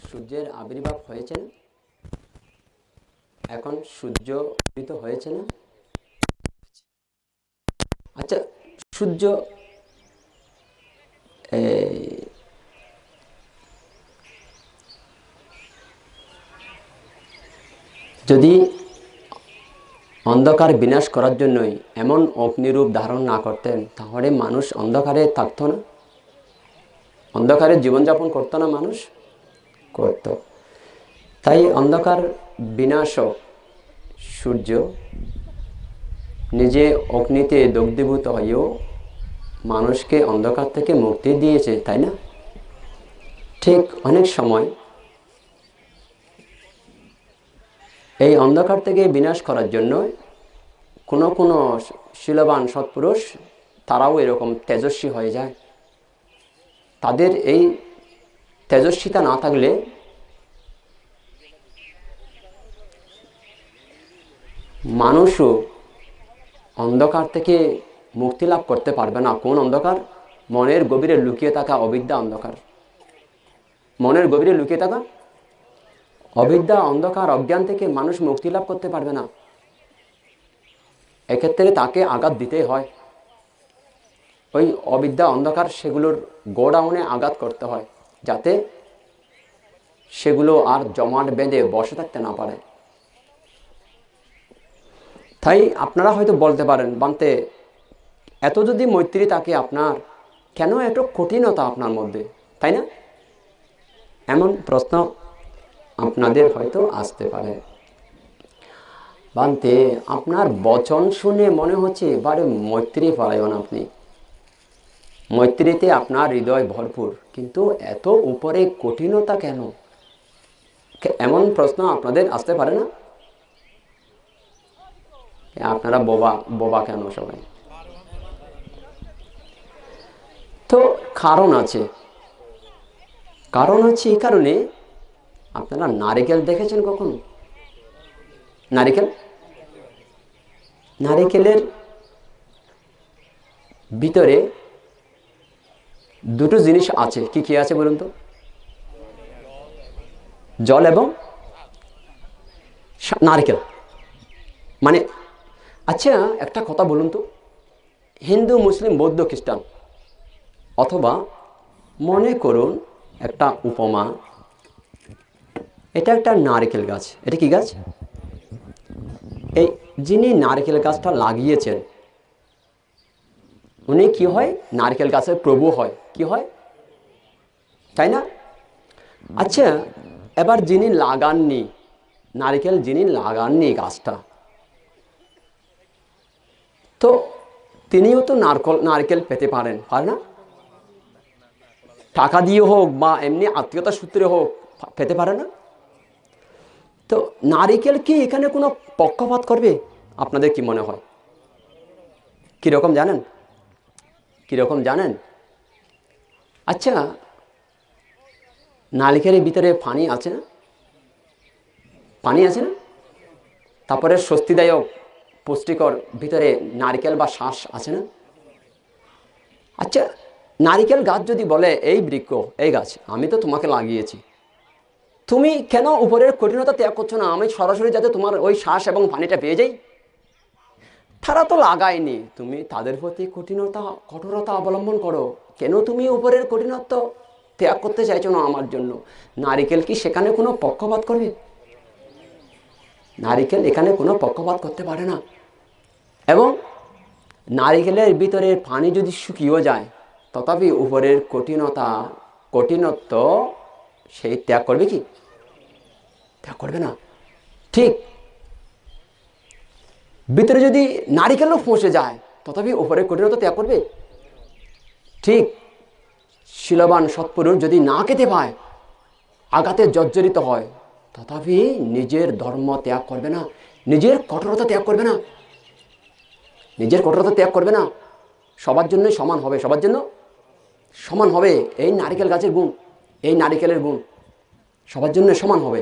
সূর্যের আবির্ভাব হয়েছে না? এখন সূর্য উদিত হয়েছে না? আচ্ছা, সূর্য যদি অন্ধকার বিনাশ করার জন্যই এমন অগ্নিরূপ ধারণ না করতেন, তাহলে মানুষ অন্ধকারে থাকতো না? অন্ধকারে জীবনযাপন করতো না? মানুষ করত। তাই অন্ধকার বিনাশক সূর্য নিজে অগ্নিতে দগ্ধীভূত হয়েও মানুষকে অন্ধকার থেকে মুক্তি দিয়েছে, তাই না? ঠিক অনেক সময় এই অন্ধকার থেকে বিনাশ করার জন্য কোনো কোনো শীলবান সৎপুরুষ তারাও এরকম তেজস্বী হয়ে যায়। তাদের এই তেজস্বিতা না থাকলে মানুষও অন্ধকার থেকে মুক্তি লাভ করতে পারবে না। কোন অন্ধকার? মনের গভীরে লুকিয়ে থাকা অবিদ্যা অন্ধকার। মনের গভীরে লুকিয়ে থাকা অবিদ্যা অন্ধকার, অজ্ঞান থেকে মানুষ মুক্তি লাভ করতে পারবে না। এক্ষেত্রে তাকে আঘাত দিতেই হয়। ওই অবিদ্যা অন্ধকার সেগুলোর গোডাউনে আঘাত করতে হয়, যাতে সেগুলো আর জমাট বেঁধে বসে থাকতে না পারে। তাই আপনারা হয়তো বলতে পারেন, বানতে এত যদি মৈত্রী থাকে আপনার, কেন এত কঠিনতা আপনার মধ্যে, তাই না? এমন প্রশ্ন আপনাদের হয়তো আসতে পারে। বানতে আপনার বচন শুনে মনে হচ্ছে এবারে মৈত্রী পরায়ণ আপনি, মৈত্রীতে আপনার হৃদয় ভরপুর, কিন্তু এত উপরে কঠিনতা কেন? এমন প্রশ্ন আপনাদের আসতে পারে না? আপনারা বোবা বোবা কেন সবাই? তো কারণ আছে। কারণ হচ্ছে এই কারণে, আপনারা নারিকেল দেখেছেন কখনো? নারিকেল, নারিকেলের ভিতরে দুটো জিনিস আছে। কি কি আছে বলুন তো? জল এবং নারকেল। মানে আচ্ছা, একটা কথা বলুন তো, হিন্দু, মুসলিম, বৌদ্ধ, খ্রিস্টান, অথবা মনে করুন একটা উপমা, এটা একটা নারকেল গাছ। এটা কি গাছ? এই যিনি নারকেল গাছটা লাগিয়েছেন উনি কি হয়? নারকেল গাছের প্রভু হয়। কি হয়, তাই না? আচ্ছা, এবার যিনি লাগাননি নারকেল, যিনি লাগাননি গাছটা, তো তিনিও তো নারকেল পেতে পারেন, পারে না? টাকা দিয়ে হোক বা এমনি আত্মীয়তা সূত্রে হোক, পেতে পারে না? তো নারিকেল কি এখানে কোনো পক্ষপাত করবে? আপনাদের কি মনে হয়? কিরকম জানেন? কিরকম জানেন? আচ্ছা, নারিকেলের ভিতরে পানি আছে না? পানি আছে না? তারপরে স্বস্তিদায়ক পুষ্টিকর ভিতরে নারকেল বা শ্বাস আছে না? আচ্ছা, নারিকেল গাছ যদি বলে, এই বৃক্ষ, এই গাছ আমি তো তোমাকে লাগিয়েছি, তুমি কেন উপরের কঠিনতা ত্যাগ করছো না? আমি সরাসরি যাতে তোমার ওই শ্বাস এবং পানিটা পেয়ে যাই। তারা তো লাগায়নি, তুমি তাদের প্রতি কঠোরতা অবলম্বন করো। কেন তুমি উপরের কঠিনত্ব ত্যাগ করতে চাইছো না আমার জন্য? নারিকেল কি সেখানে কোনো পক্ষপাত করবে? নারিকেল এখানে কোনো পক্ষপাত করতে পারে না। এবং নারিকেলের ভিতরের পানি যদি শুকিয়েও যায়, তথাপি উপরের কঠিনত্ব সেই ত্যাগ করবে কি? ত্যাগ করবে না। ঠিক ভিতরে যদি নারিকেলও পৌঁছে যায়, তথাপি উপরের কঠিনতা ত্যাগ করবে। ঠিক শীলবান সৎপুরুষ যদি না খেতে পায়, আঘাতে জর্জরিত হয়, তথাপি নিজের ধর্ম ত্যাগ করবে না, নিজের কঠোরতা ত্যাগ করবে না, নিজের কঠোরতা ত্যাগ করবে না। সবার জন্য সমান হবে, সবার জন্য সমান হবে। এই নারিকেল গাছের গুণ, এই নারিকেলের গুণ সবার জন্য সমান হবে।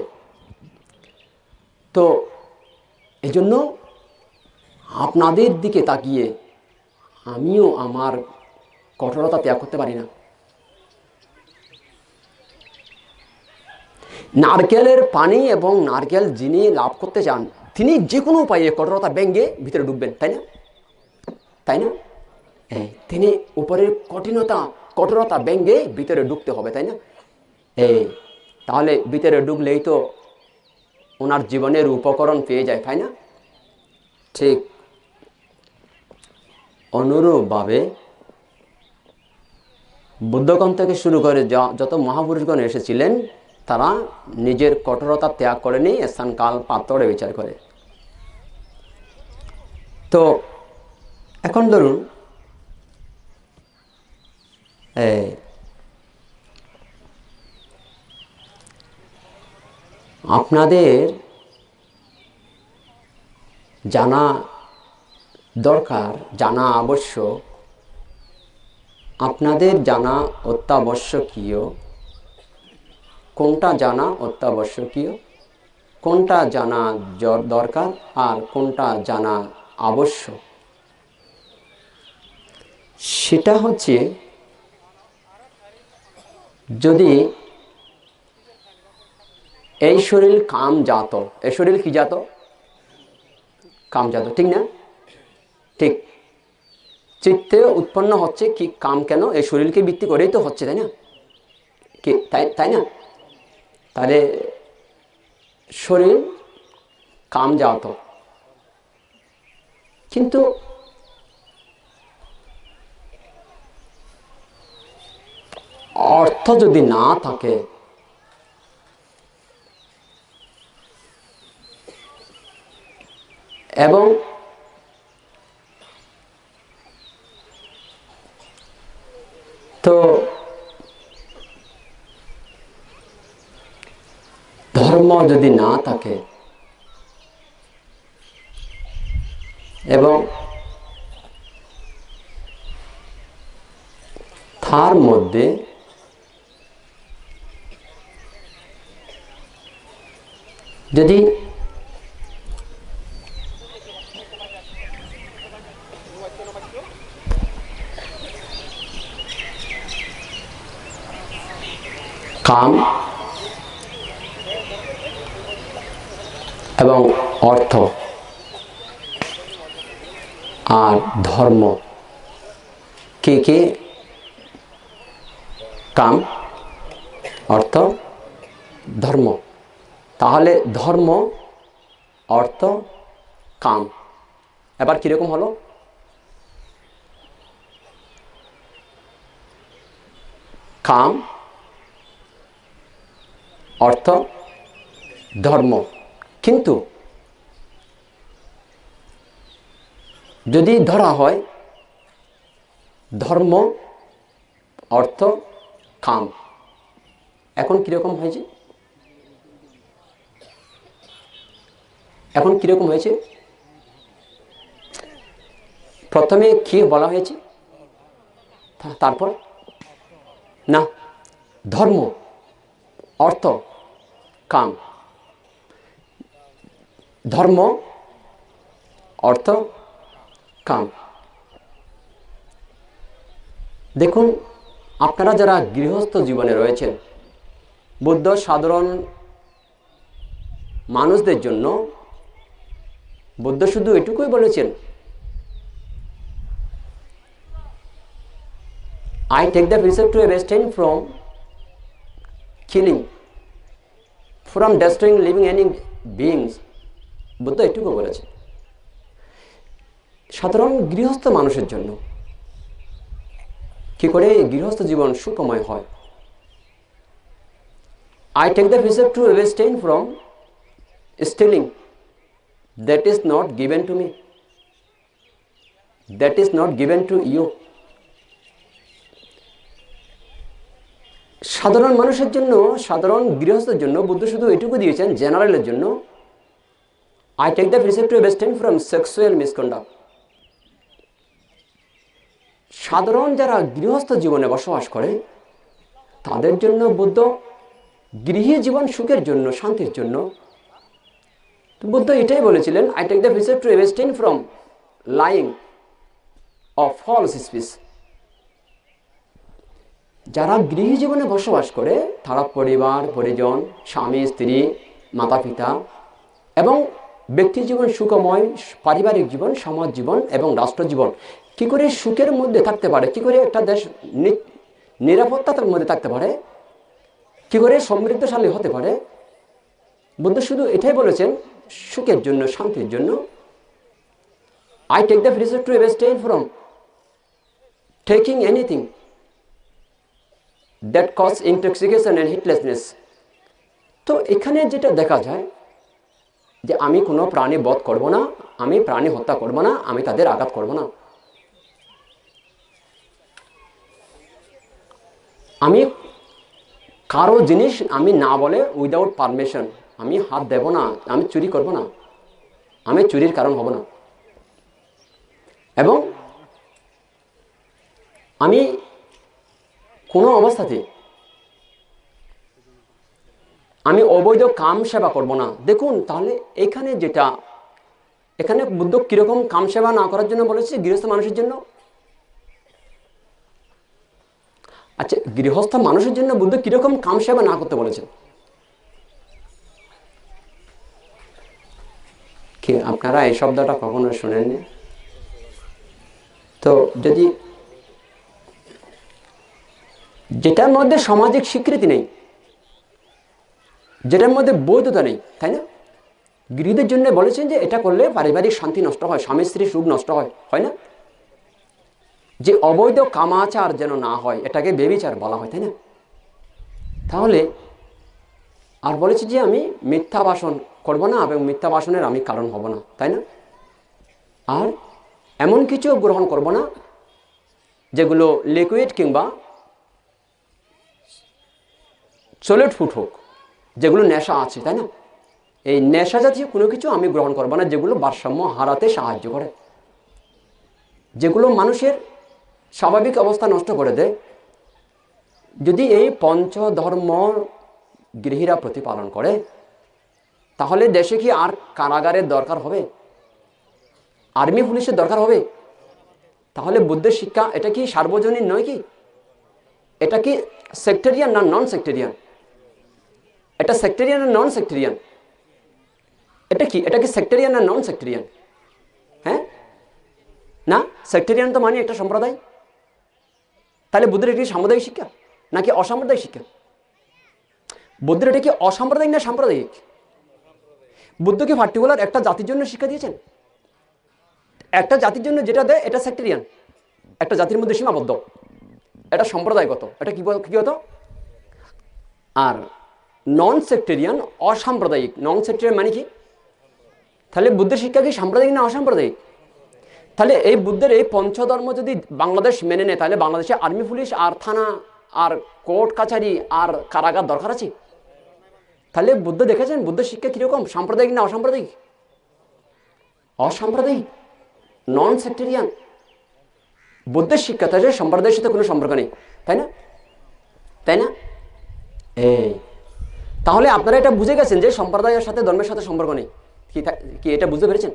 তো এই জন্য আপনাদের দিকে তাকিয়ে আমিও আমার কঠোরতা ত্যাগ করতে পারি না। নারকেলের পানি এবং নারকেল যিনি লাভ করতে চান তিনি যে কোনো উপায়ে কঠোরতা ভেঙে ভিতরে ঢুকবেন, তাই না? তাই না? তিনি উপরের কঠোরতা ভেঙে ভিতরে ঢুকতে হবে, তাই না? তাহলে ভিতরে ঢুকলেই তো ওনার জীবনের উপকরণ পেয়ে যায়, তাই না? ঠিক অনুরূপভাবে বুদ্ধগণ থেকে শুরু করে যত মহাপুরুষগণ এসেছিলেন তারা নিজের কঠোরতা ত্যাগ করেনি, স্থান কাল পাত্রে বিচার করে। তো এখন ধরুন আপনাদের জানা দরকার, জানা আবশ্যক, আপনাদের জানা অত্যাবশ্যকীয়, কোনটা জানা অত্যাবশ্যকীয়, কোনটা জানা দরকার আর কোনটা জানা আবশ্যক, সেটা হচ্ছে যদি এই শরীর কামজাত, এই শরীর কি জাত? কামজাত, ঠিক না? ঠিক। চিত্তে উৎপন্ন হচ্ছে কি কাম, কেন? এই শরীরকে ভিত্তি করেই তো হচ্ছে, তাই না? কি তাই না? তাহলে শরীর কামজাত, কিন্তু অর্থ যদি না থাকে, এবং তো ধর্ম যদি না থাকে এবং তার মধ্যে যদি কাম এবং অর্থ আর ধর্ম, কে কাম, অর্থ, ধর্ম, তাহলে ধর্ম, অর্থ, কাম এবার কিরকম হলো? কাম, অর্থ, ধর্ম। কিন্তু যদি ধরা হয় ধর্ম, অর্থ, কাম, এখন কিরকম হয়েছে? এখন কিরকম হয়েছে? প্রথমে কি বলা হয়েছে, তারপর না, ধর্ম, অর্থ, কাম, ধর্ম, অর্থ, কাম। দেখুন, আপনারা যারা গৃহস্থ জীবনে রয়েছেন, বুদ্ধ সাধারণ মানুষদের জন্য বুদ্ধ শুধু এটুকুই বলেছেন, I take the precept to abstain from killing, from destroying living any beings. Buddha এটুকু বলেছে সাধারণ গৃহস্থ মানুষের জন্য, কি করে গৃহস্থ জীবন সুখময় হয়। I take the precept to abstain from stealing, that is not given to me, that is not given to you. সাধারণ মানুষের জন্য, সাধারণ গৃহস্থের জন্য বুদ্ধ শুধু এটুকু দিয়েছেন, জেনারেলের জন্য, I take the precept to abstain from sexual misconduct. সাধারণ যারা গৃহস্থ জীবনে বসবাস করে তাদের জন্য বুদ্ধ গৃহী জীবন সুখের জন্য, শান্তির জন্য বুদ্ধ এটাই বলেছিলেন, I take the precept to abstain from lying or false speech. যারা গৃহী জীবনে বসবাস করে তারা পরিবার পরিজন, স্বামী স্ত্রী, মাতা পিতা এবং ব্যক্তি জীবন সুখময়, পারিবারিক জীবন, সমাজ জীবন এবং রাষ্ট্র জীবন কি করে সুখের মধ্যে থাকতে পারে, কি করে একটা দেশ নিরাপত্তার মধ্যে থাকতে পারে, কি করে সমৃদ্ধশালী হতে পারে, বুদ্ধ শুধু এটাই বলেছেন সুখের জন্য, শান্তির জন্য। I take the precepts to abstain from taking anything that cause intoxication and heedlessness. তো এখানে যেটা দেখা যায় যে আমি কোনো প্রাণী বধ করব না, আমি প্রাণী হত্যা করব না, আমি তাদের আঘাত করব না, আমি কারো জিনিস আমি না বলে উইদাউট পারমিশন আমি হাত দেব না, আমি চুরি করব না, আমি চুরির কারণ হব না, এবং আমি কোনো অবস্থাতে আমি অবৈধ কাম সেবা করব না। দেখুন তাহলে এখানে বুদ্ধ কিরকম কাম সেবা না করার জন্য বলেছে গৃহস্থ মানুষের জন্য। আচ্ছা, গৃহস্থ মানুষের জন্য বুদ্ধ কিরকম কাম সেবা না করতে বলেছেন? কি আপনারা এই শব্দটা কখনো শুনেননি? তো যদি যেটার মধ্যে সামাজিক স্বীকৃতি নেই, যেটার মধ্যে বৈধতা নেই, তাই না? গৃহীদের জন্য বলেছেন যে এটা করলে পারিবারিক শান্তি নষ্ট হয়, স্বামী স্ত্রীর সুখ নষ্ট হয়, হয় না? যে অবৈধ কামাচার যেন না হয়, এটাকে বেবিচার বলা হয়, তাই না? তাহলে আর বলেছি যে আমি মিথ্যা ভাষণ করব না এবং মিথ্যা ভাষণের আমি কারণ হব না, তাই না? আর এমন কিছু গ্রহণ করব না যেগুলো লিকুইড কিংবা সলিড ফুড হোক, যেগুলো নেশা আছে, তাই না? এই নেশা জাতীয় কোনো কিছু আমি গ্রহণ করব না যেগুলো ভারসাম্য হারাতে সাহায্য করে, যেগুলো মানুষের স্বাভাবিক অবস্থা নষ্ট করে দেয়। যদি এই পঞ্চধর্ম গৃহীরা প্রতিপালন করে তাহলে দেশে কি আর কারাগারের দরকার হবে, আর্মি পুলিশের দরকার হবে? তাহলে বুদ্ধের শিক্ষা এটা কি সার্বজনীন নয়? কি এটা কি সেক্টেরিয়ান না নন সেক্টেরিয়ান? এটা সেক্টেরিয়ান না নন সেক্টেরিয়ান? এটা কি সেক্টেরিয়ান না নন সেক্টেরিয়ান? হ্যাঁ না, সেক্টেরিয়ান তো মানে একটা সম্প্রদায়। তাহলে বুদ্ধের এটি সাম্প্রদায়িক শিক্ষা নাকি অসাম্প্রদায়িক শিক্ষা? বুদ্ধের এটা কি অসাম্প্রদায়িক না সাম্প্রদায়িক? বুদ্ধ কি পার্টিকুলার একটা জাতির জন্য শিক্ষা দিয়েছেন? একটা জাতির জন্য যেটা দেয় এটা সেক্টেরিয়ান, একটা জাতির মধ্যে সীমাবদ্ধ, এটা সম্প্রদায়গত, এটা কি হতো? আর নন সেক্টেরিয়ান, অসাম্প্রদায়িক। নন সেক্টেরিয়ান মানে কি? তাহলে বুদ্ধের শিক্ষা কি সাম্প্রদায়িক না অসাম্প্রদায়িক? তাহলে এই বুদ্ধের এই পঞ্চধর্ম যদি বাংলাদেশ মেনে নেয় তাহলে বাংলাদেশে আর্মি পুলিশ আর থানা আর কোর্ট কাছারি আর কারাগার দরকার আছে? তাহলে বুদ্ধ দেখেছেন বুদ্ধের শিক্ষা কিরকম, সাম্প্রদায়িক না অসাম্প্রদায়িক? অসাম্প্রদায়িক, নন সেক্টেরিয়ান। বুদ্ধের শিক্ষা তাহলে সম্প্রদায়ের সাথে কোনো সম্পর্ক নেই, তাই না? তাই না? এই তাহলে আপনারা এটা বুঝে গেছেন যে সম্প্রদায়ের সাথে ধর্মের সাথে সম্পর্ক নেই। কি এটা বুঝতে পেরেছেন?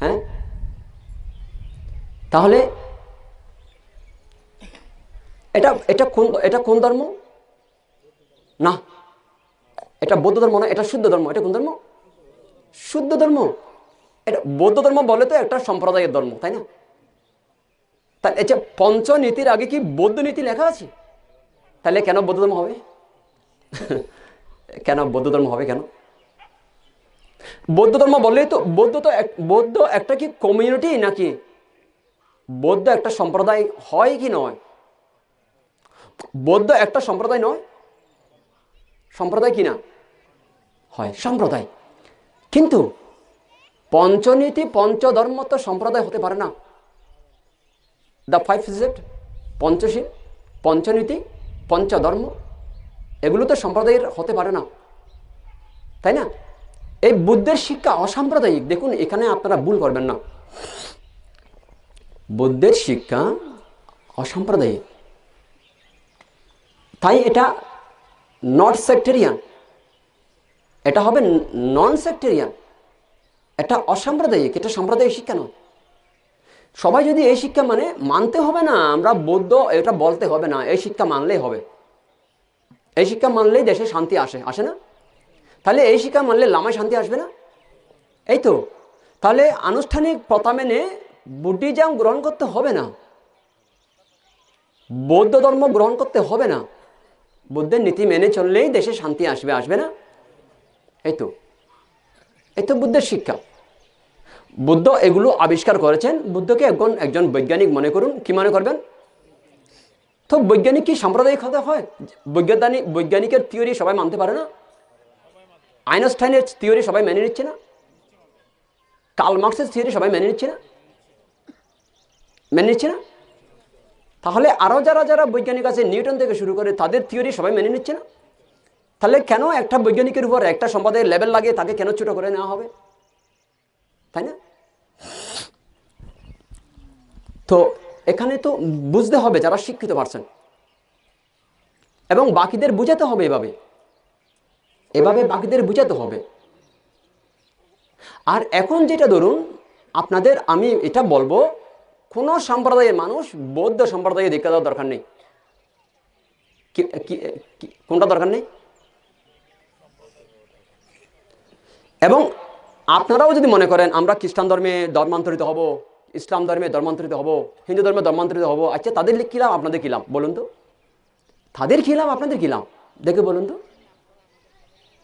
হ্যাঁ, তাহলে এটা কোন ধর্ম? না, এটা বৌদ্ধ ধর্ম না, এটা শুদ্ধ ধর্ম। এটা কোন ধর্ম? শুদ্ধ ধর্ম। এটা বৌদ্ধ ধর্ম বলে তো একটা সম্প্রদায়ের ধর্ম, তাই না? তা এটা পঞ্চনীতির আগে কি বৌদ্ধ নীতি লেখা আছে? তাহলে কেন বৌদ্ধ ধর্ম হবে? কেন বৌদ্ধ ধর্ম হবে? কেন বৌদ্ধ ধর্ম বললেই তো বৌদ্ধ একটা কি কমিউনিটি নাকি বৌদ্ধ একটা সম্প্রদায় হয় কি নয়? বৌদ্ধ একটা সম্প্রদায় নয়? সম্প্রদায় কি না হয়? সম্প্রদায়। কিন্তু পঞ্চনীতি পঞ্চধর্ম তো সম্প্রদায় হতে পারে না। দ্য ফাইভ প্রিসেপ্ট, পঞ্চশীল, পঞ্চনীতি, পঞ্চধর্ম এগুলো তো সম্প্রদায়ের হতে পারে না, তাই না? এই বুদ্ধের শিক্ষা অসাম্প্রদায়িক। দেখুন এখানে আপনারা ভুল করবেন না, বুদ্ধের শিক্ষা অসাম্প্রদায়িক। তাই এটা নট সেক্টেরিয়ান, এটা হবে নন সেক্টেরিয়ান, এটা অসাম্প্রদায়িক, এটা সাম্প্রদায়িক শিক্ষা নয়। সবাই যদি এই শিক্ষা মানে, মানতে হবে না আমরা বৌদ্ধ এটা বলতে হবে না, এই শিক্ষা মানলেই হবে। এই শিক্ষা মানলেই দেশে শান্তি আসে না? তাহলে এই শিক্ষা মানলে লামায় শান্তি আসবে না? এই তো। তাহলে আনুষ্ঠানিক প্রথা মেনে বুদ্ধিজম গ্রহণ করতে হবে না, বৌদ্ধ ধর্ম গ্রহণ করতে হবে না, বুদ্ধের নীতি মেনে চললেই দেশে শান্তি আসবে না? এই তো, এই তো বুদ্ধের শিক্ষা। বুদ্ধ এগুলো আবিষ্কার করেছেন। বুদ্ধকে একজন বৈজ্ঞানিক মনে করুন, কি মনে করবেন? তো বৈজ্ঞানিক কি সাম্প্রদায়িক হতে হয়? বৈজ্ঞানিকের থিওরি সবাই মানতে পারে না? আইনস্টাইনের থিওরি সবাই মেনে নিচ্ছে না? কার্ল মার্কসের থিওরি সবাই মেনে নিচ্ছে না? তাহলে আরও যারা বৈজ্ঞানিক আছে, নিউটন থেকে শুরু করে, তাদের থিওরি সবাই মেনে নিচ্ছে না? তাহলে কেন একটা বৈজ্ঞানিকের উপর একটা সম্প্রদায়ের লেবেল লাগিয়ে তাকে কেন ছোট করে নেওয়া হবে? তাই না? তো এখানে তো বুঝতে হবে যারা শিক্ষিত পারছেন, এবং বাকিদের বুঝাতে হবে, এভাবে বাকিদের বুঝাতে হবে। আর এখন যেটা ধরুন আপনাদের, আমি এটা বলবো, কোনো সম্প্রদায়ের মানুষ বৌদ্ধ সম্প্রদায়ে দীক্ষা দেওয়ার দরকার নেই। কোনটা দরকার নেই? এবং আপনারাও যদি মনে করেন আমরা খ্রিস্টান ধর্মে ধর্মান্তরিত হব, ইসলাম ধর্মে ধর্মান্তরিত হব, হিন্দু ধর্মে ধর্মান্তরিত হব, আচ্ছা তাদের কী লাভ, আপনাদের কী লাভ বলুন তো? তাদের কী লাভ, আপনাদের কী লাভ দেখে বলুন তো?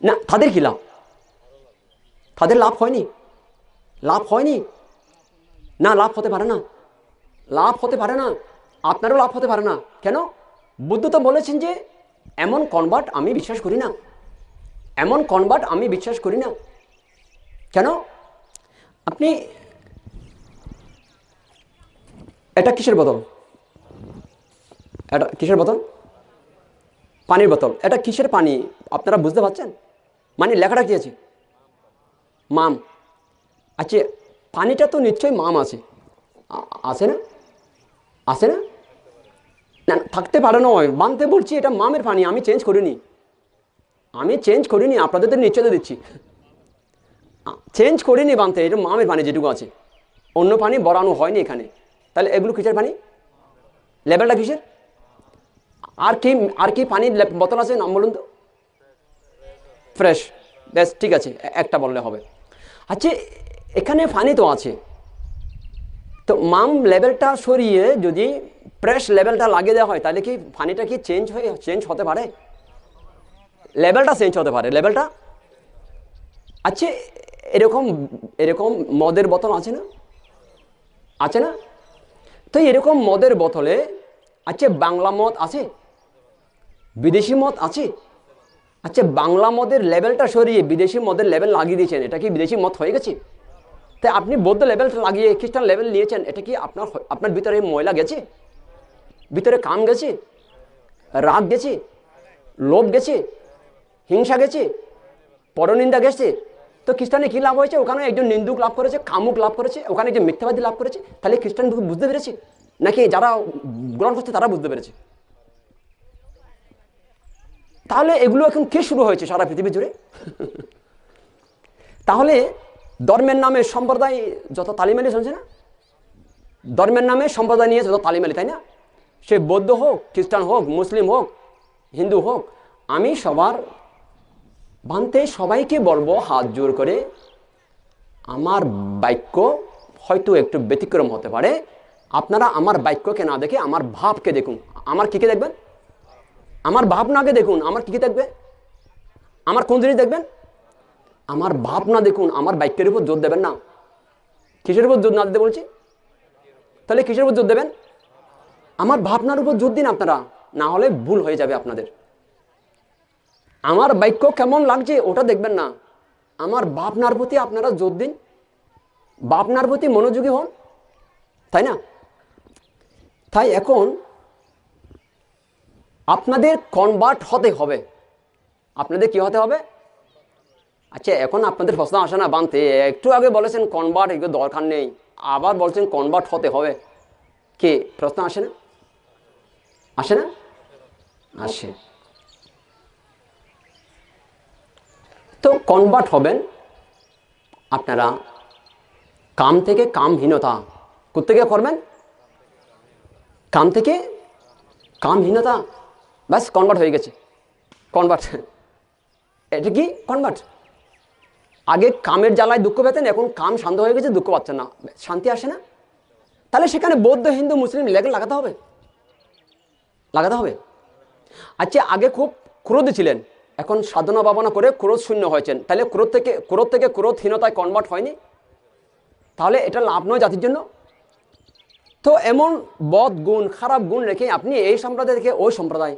না, তাদের কী লাভ? তাদের লাভ হয়নি না, লাভ হতে পারে না, আপনারও লাভ হতে পারে না। কেন? বুদ্ধ তো বলেছেন যে এমন কনভার্ট আমি বিশ্বাস করি না। কেন? আপনি, এটা কিসের বোতল? এটা কিসের বোতল? পানির বোতল। এটা কিসের পানি আপনারা বুঝতে পারছেন? মানে লেখাটা কি আছে? মাম। আচ্ছা, পানিটা তো নিশ্চয়ই মাম আছে, আছে না? না, থাকতে পারে নয়, বানতে বলছি এটা মামের পানি, আমি চেঞ্জ করিনি, আপনাদের তো নিশ্চয়তা দিচ্ছি, চেঞ্জ করিনি বানতে, এটা মামের পানি যেটুকু আছে, অন্য পানি বরানো হয়নি এখানে। তাহলে এগুলো কিসের পানি? লেবেলটা কিসের? আর কি পানির বোতল আছে, নাম বলুন তো? ফ্রেশ। বেশ, ঠিক আছে, একটা বললে হবে। আচ্ছা, এখানে পানি তো আছে, তো মাম লেভেলটা সরিয়ে যদি ফ্রেশ লেভেলটা লাগিয়ে দেওয়া হয়, তাহলে কি পানিটা কি চেঞ্জ হতে পারে? লেভেলটা চেঞ্জ হতে পারে, লেভেলটা। আচ্ছা, এরকম মদের বোতল আছে না? তো এরকম মদের বোতলে, আচ্ছা বাংলা মদ আছে, বিদেশি মদ আছে। আচ্ছা, বাংলা মদের লেভেলটা সরিয়ে বিদেশি মদের লেভেল লাগিয়ে দিয়েছেন, এটা কি বিদেশি মদ হয়ে গেছে? তাই আপনি বৌদ্ধ লেভেলটা লাগিয়ে খ্রিস্টান লেভেল নিয়েছেন, এটা কি আপনার ভিতরে ময়লা গেছে? ভিতরে কাম গেছে, রাগ গেছে, লোভ গেছে, হিংসা গেছে, পরনিন্দা গেছে? তো খ্রিস্টানে কি লাভ হয়েছে? ওখানে একজন নিন্দুক লাভ করেছে, কামুক লাভ করেছে, ওখানে একজন মিথ্যাবাদী লাভ করেছে। তাহলে খ্রিস্টান বুঝতে পেরেছে, নাকি যারা গ্রহণ করছে তারা বুঝতে পেরেছে? তাহলে এগুলো এখন কে শুরু হয়েছে সারা পৃথিবী জুড়ে? তাহলে ধর্মের নামে সম্প্রদায় যত তালিমালি চলছে না, ধর্মের নামে সম্প্রদায় নিয়ে যত তালিমালি, তাই না? সে বৌদ্ধ হোক, খ্রিস্টান হোক, মুসলিম হোক, হিন্দু হোক, আমি সবাইকে বলবো হাত জোর করে, আমার বাক্য হয়তো একটু ব্যতিক্রম হতে পারে, আপনারা আমার বাক্যকে না দেখে আমার ভাবকে দেখুন। আমার কি দেখবেন? আমার ভাবনাকে দেখুন। আমার কি দেখবে? আমার কোন জিনিস দেখবেন? আমার ভাবনা দেখুন, আমার বাক্যের উপর জোর দেবেন না। কিসের উপর জোর না দিতে বলছি? তাহলে কিসের উপর জোর দেবেন? আমার ভাবনার উপর জোর দিন আপনারা, না হলে ভুল হয়ে যাবে আপনাদের। আমার বাক্য কেমন লাগছে ওটা দেখবেন না, আমার ভাবনার প্রতি আপনারা জোর দিন, ভাবনার প্রতি মনোযোগী হন, তাই না? তাই এখন আপনাদের কনভার্ট হতে হবে। আপনাদের কি হতে হবে? আচ্ছা, এখন আপনাদের প্রশ্ন আসে না বানতে, একটু আগে বলেছেন কনভার্ট এগুলো দরকার নেই, আবার বলছেন কনভার্ট হতে হবে। কে প্রশ্ন আসে না? আসে। তো কনভার্ট হবেন আপনারা কাম থেকে কামহীনতা, কোত্থেকে করবেন? কাম থেকে কামহীনতা, ব্যাস কনভার্ট হয়ে গেছে। কনভার্ট, এটা কি কনভার্ট? আগে কামের জ্বালায় দুঃখ পেতেন, এখন কাম শান্ত হয়ে গেছে, দুঃখ পাচ্ছেন না, শান্তি আসে না। তাহলে সেখানে বৌদ্ধ হিন্দু মুসলিম লেগে লাগাতে হবে, লাগাতে হবে। আচ্ছা, আগে খুব ক্রোধ ছিলেন, এখন সাধনা ভাবনা করে ক্রোধ শূন্য হয়েছেন, তাহলে ক্রোধ থেকে ক্রোধহীনতায় কনভার্ট হয়নি? তাহলে এটা লাভ নয় জাতির জন্য। তো এমন বদ গুণ, খারাপ গুণ রেখে আপনি এই সম্প্রদায় থেকে ওই সম্প্রদায়,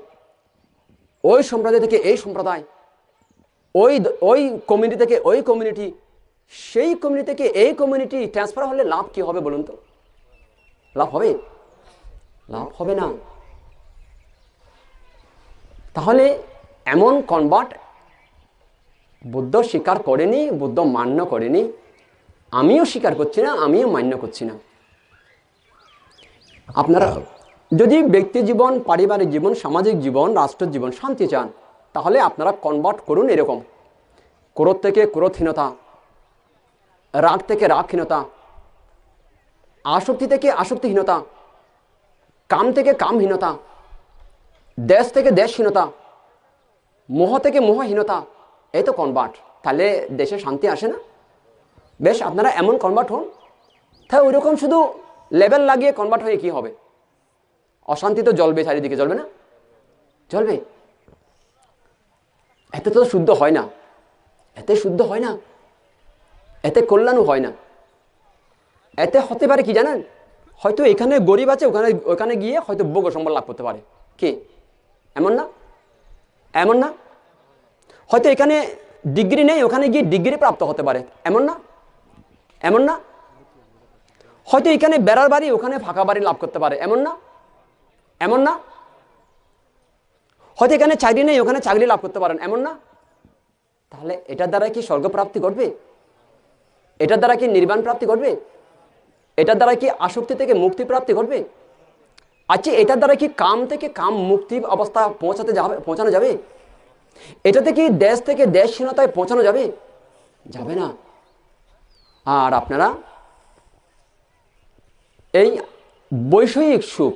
ওই সম্প্রদায় থেকে এই সম্প্রদায়, ওই ওই কমিউনিটি থেকে ওই কমিউনিটি, সেই কমিউনিটি থেকে এই কমিউনিটি ট্রান্সফার হলে লাভ কি হবে বলুন তো? লাভ হবে? লাভ হবে না। তাহলে এমন কনভার্ট বুদ্ধ স্বীকার করেনি, বুদ্ধ মান্য করেনি, আমিও স্বীকার করছি না, আমিও মান্য করছি না। আপনারা যদি ব্যক্তি জীবন, পারিবারিক জীবন, সামাজিক জীবন, রাষ্ট্র জীবন শান্তি চান, তাহলে আপনারা কনভার্ট করুন এরকম: ক্রোধ থেকে ক্রোধহীনতা, রাগ থেকে রাগহীনতা, আসক্তি থেকে আসক্তিহীনতা, কাম থেকে কামহীনতা, দেশ থেকে দেশহীনতা, মোহ থেকে মোহহীনতা, এই তো কনভার্ট। তাহলে দেশে শান্তি আসে না? বেশ, আপনারা এমন কনভার্ট হন। তাই ওই রকম শুধু লেভেল লাগিয়ে কনভার্ট হয়ে কি হবে? অশান্তি তো জ্বলবে, চারিদিকে জ্বলবে না? জ্বলবে। এতে তো শুদ্ধ হয় না, এতে শুদ্ধ হয় না, এতে কল্যাণও হয় না। এতে হতে পারে কি জানেন? হয়তো এখানে গরিব আছে, ওখানে গিয়ে হয়তো ভোগ সম্বল লাভ করতে পারে। কি এমন না? এমন না? হয়তো এখানে ডিগ্রি নেই, ওখানে গিয়ে ডিগ্রি প্রাপ্ত হতে পারে। এমন না? এমন না? হয়তো এখানে বেড়ার বাড়ি, ওখানে ফাঁকা বাড়ি লাভ করতে পারে। এমন না? এমন না? হয়তো এখানে চাকরি নেই, ওখানে চাকরি লাভ করতে পারেন। এমন না? তাহলে এটার দ্বারা কি স্বর্গপ্রাপ্তি ঘটবে? এটার দ্বারা কি নির্বাণ প্রাপ্তি ঘটবে? এটার দ্বারা কি আসক্তি থেকে মুক্তি প্রাপ্তি ঘটবে? আচ্ছা, এটার দ্বারা কি কাম থেকে কাম মুক্তি অবস্থা পৌঁছানো যাবে? এটাতে কি দেশ থেকে দেশহীনতায় পৌঁছানো যাবে? যাবে না। আর আপনারা এই বৈষয়িক সুখ,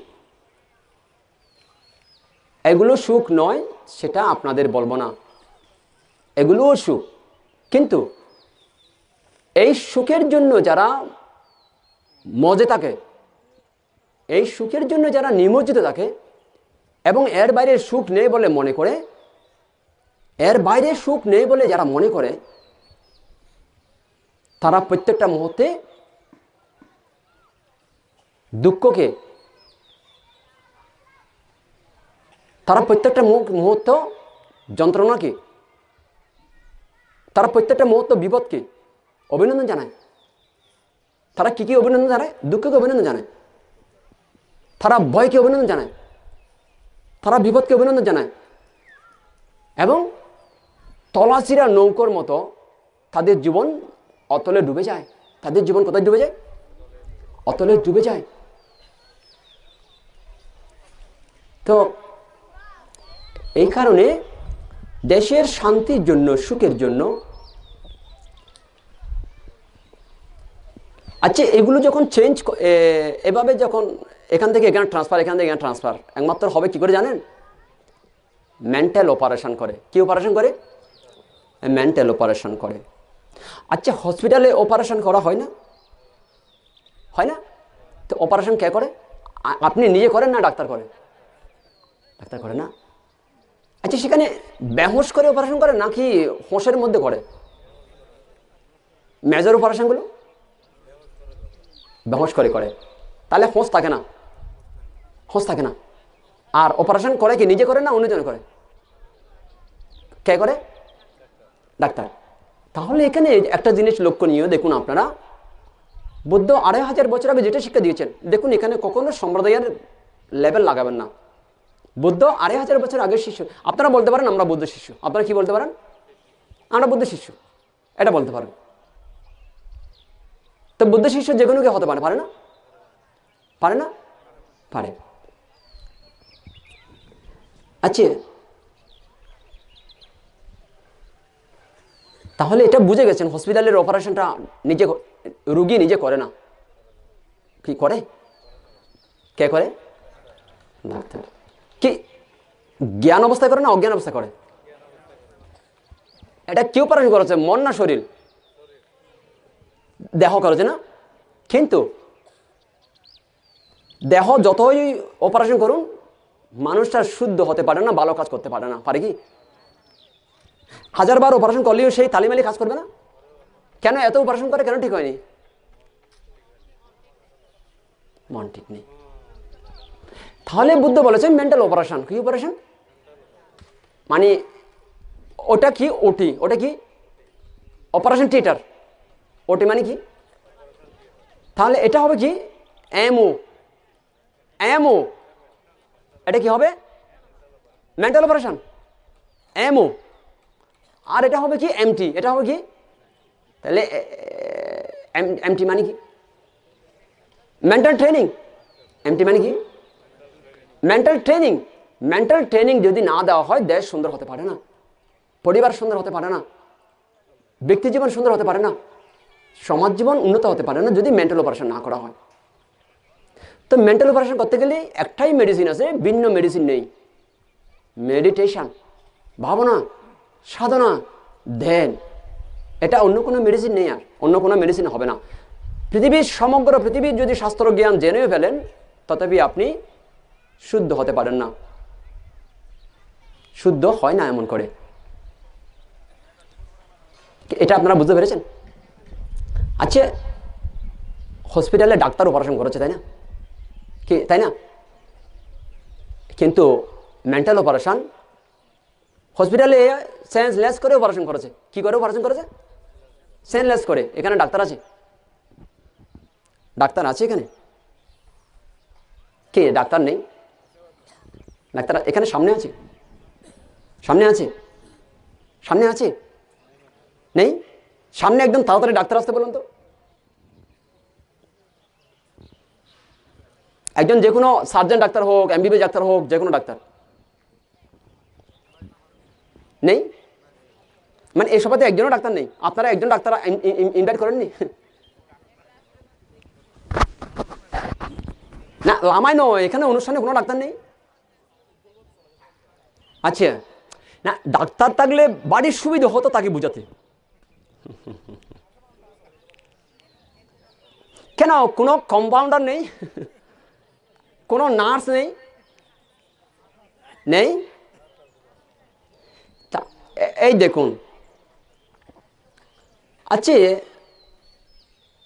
এগুলো সুখ নয়, সেটা আপনাদের বলবো না, এগুলোও সুখ। কিন্তু এই সুখের জন্য যারা মজে থাকে, এই সুখের জন্য যারা নিমজ্জিত থাকে এবং এর বাইরে সুখ নেই বলে মনে করে, এর বাইরে সুখ নেই বলে যারা মনে করে, তারা প্রত্যেকটা মুহূর্তে দুঃখকে, তারা প্রত্যেকটা মুহূর্ত যন্ত্রণাকে, তারা প্রত্যেকটা মুহূর্ত বিপদকে অভিনন্দন জানায়। তারা কি অভিনন্দন জানায়? দুঃখকে অভিনন্দন জানায়, তারা ভয়কে অভিনন্দন জানায়, তারা বিপদকে অভিনন্দন জানায়। এবং তলাশিরা নৌকোর মতো তাদের জীবন অতলে ডুবে যায়। তাদের জীবন কোথায় ডুবে যায়? অতলে ডুবে যায়। তো এই কারণে দেশের শান্তির জন্য, সুখের জন্য, আচ্ছা এগুলো যখন চেঞ্জ, এভাবে যখন এখান থেকে এখানে ট্রান্সফার, এখান থেকে এখানে ট্রান্সফার, একমাত্র হবে কি করে জানেন? মেন্টাল অপারেশন করে। কি অপারেশন করে? মেন্টাল অপারেশন করে। আচ্ছা, হসপিটালে অপারেশন করা হয় না? হয় না? তো অপারেশন কে করে? আপনি নিজে করেন না ডাক্তার করে? ডাক্তার করে না? আচ্ছা, সেখানে বেহোশ করে অপারেশন করে নাকি হোঁশের মধ্যে করে? মেজর অপারেশনগুলো বেহোশ করে করে, তাহলে হোঁশ থাকে না, হোঁশ থাকে না। আর অপারেশন করে কি নিজে করে না অন্যজন করে? কে করে? ডাক্তার। তাহলে এখানে একটা জিনিস লক্ষণীয়, দেখুন আপনারা, বুদ্ধ 2500 বছর আগে যেটা শিক্ষা দিয়েছেন, দেখুন এখানে কখনো সম্প্রদায়ের লেভেল লাগাবেন না। বুদ্ধ 2500 বছর আগের শিষ্য। আপনারা বলতে পারেন আমরা বুদ্ধ শিষ্য। আপনারা কি বলতে পারেন? আমরা বুদ্ধ শিষ্য, এটা বলতে পারেন। তো বুদ্ধ শিষ্য যে কোনো কেউ হতে পারে, পারে না? পারে না? পারে। আচ্ছা, তাহলে এটা বুঝে গেছেন হসপিটালের অপারেশনটা রুগী নিজে করে না, কি করে? কে করে? ডাক্তার। কি জ্ঞান অবস্থায় করে না অজ্ঞান অবস্থায় করে? এটা কি অপারেশন করেছে, মন না শরীর? দেহ করেছে না? কিন্তু দেহ যতই অপারেশন করুন, মানুষটা শুদ্ধ হতে পারে না, ভালো কাজ করতে পারে না। পারে কি? 1000 বার অপারেশন করলেও সেই তালিমালি কাজ করবে না। কেন এত অপারেশন করে, কেন ঠিক হয়নি? মন ঠিক নেই। তাহলে বুদ্ধ বলেছে মেন্টাল অপারেশন। কি অপারেশন? মানে ওটা কি? ওটি। ওটা কি? Operation theatre. ওটি মানে কি? তাহলে এটা হবে কি? এমও। এমও এটা কি হবে? Mental operation. এমও। আর এটা হবে কি? এমটি। এটা হবে কি? তাহলে এমটি মানে কি? Mental training. এমটি মানে কি? Mental training. মেন্টাল ট্রেনিং যদি না দেওয়া হয়, দেশ সুন্দর হতে পারে না, পরিবার সুন্দর হতে পারে না, ব্যক্তি জীবন সুন্দর হতে পারে না, সমাজ জীবন উন্নত হতে পারে না, যদি মেন্টাল অপারেশন না করা হয়। তো মেন্টাল অপারেশন করতে গেলে একটাই মেডিসিন আছে, ভিন্ন মেডিসিন নেই। মেডিটেশন, ভাবনা, সাধনা, ধ্যান। এটা অন্য কোনো মেডিসিন নেই, আর অন্য কোনো মেডিসিন হবে না। পৃথিবীর সমগ্র পৃথিবীর যদি শাস্ত্র জ্ঞান জেনেও ফেলেন, তথাপি আপনি শুদ্ধ হতে পারেন না। শুদ্ধ হয় না এমন করে। এটা আপনারা বুঝতে পেরেছেন? আচ্ছা, হসপিটালে ডাক্তার অপারেশন করেছে, তাই না? কি তাই না? কিন্তু মেন্টাল অপারেশন হসপিটালে সেন্সলেস করে অপারেশন করেছে। কি করে অপারেশন করেছে? সেন্সলেস করে। এখানে ডাক্তার আছে? ডাক্তার আছে এখানে? কে? ডাক্তার নেই? ডাক্তার এখানে সামনে আছে? সামনে আছে? সামনে আছে? নেই? সামনে একদম তাড়াতাড়ি ডাক্তার আসতে বলুন তো। একজন যে কোনো সার্জন ডাক্তার হোক, এমবিবিএস ডাক্তার হোক, যে কোনো ডাক্তার নেই? মানে এই সভাতে একজনও ডাক্তার নেই? আপনারা একজন ডাক্তার ইনভাইট করেননি? না, আমায় নয়, এখানে অনুষ্ঠানে কোনো ডাক্তার নেই। আচ্ছা, না ডাক্তার থাকলে বাড়ির সুবিধা হতো তাকে বুঝাতে। কেন কোনো কম্পাউন্ডার নেই? কোনো নার্স নেই? নেই? এই দেখুন, আচ্ছা,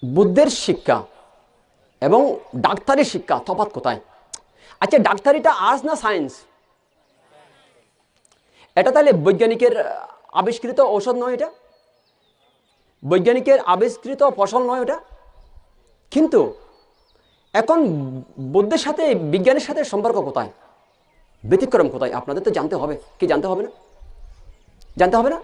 বুদ্ধের শিক্ষা এবং ডাক্তারি শিক্ষা তফাৎ কোথায়? আচ্ছা, ডাক্তারিটা আর্টস না সায়েন্স? এটা তাহলে বৈজ্ঞানিকের আবিষ্কৃত ঔষধ নয়? এটা বৈজ্ঞানিকের আবিষ্কৃত ফসল নয় ওটা? কিন্তু এখন বুদ্ধের সাথে বিজ্ঞানের সাথে সম্পর্ক কোথায়? ব্যতিক্রম কোথায়? আপনাদের তো জানতে হবে। কি জানতে হবে না? জানতে হবে না?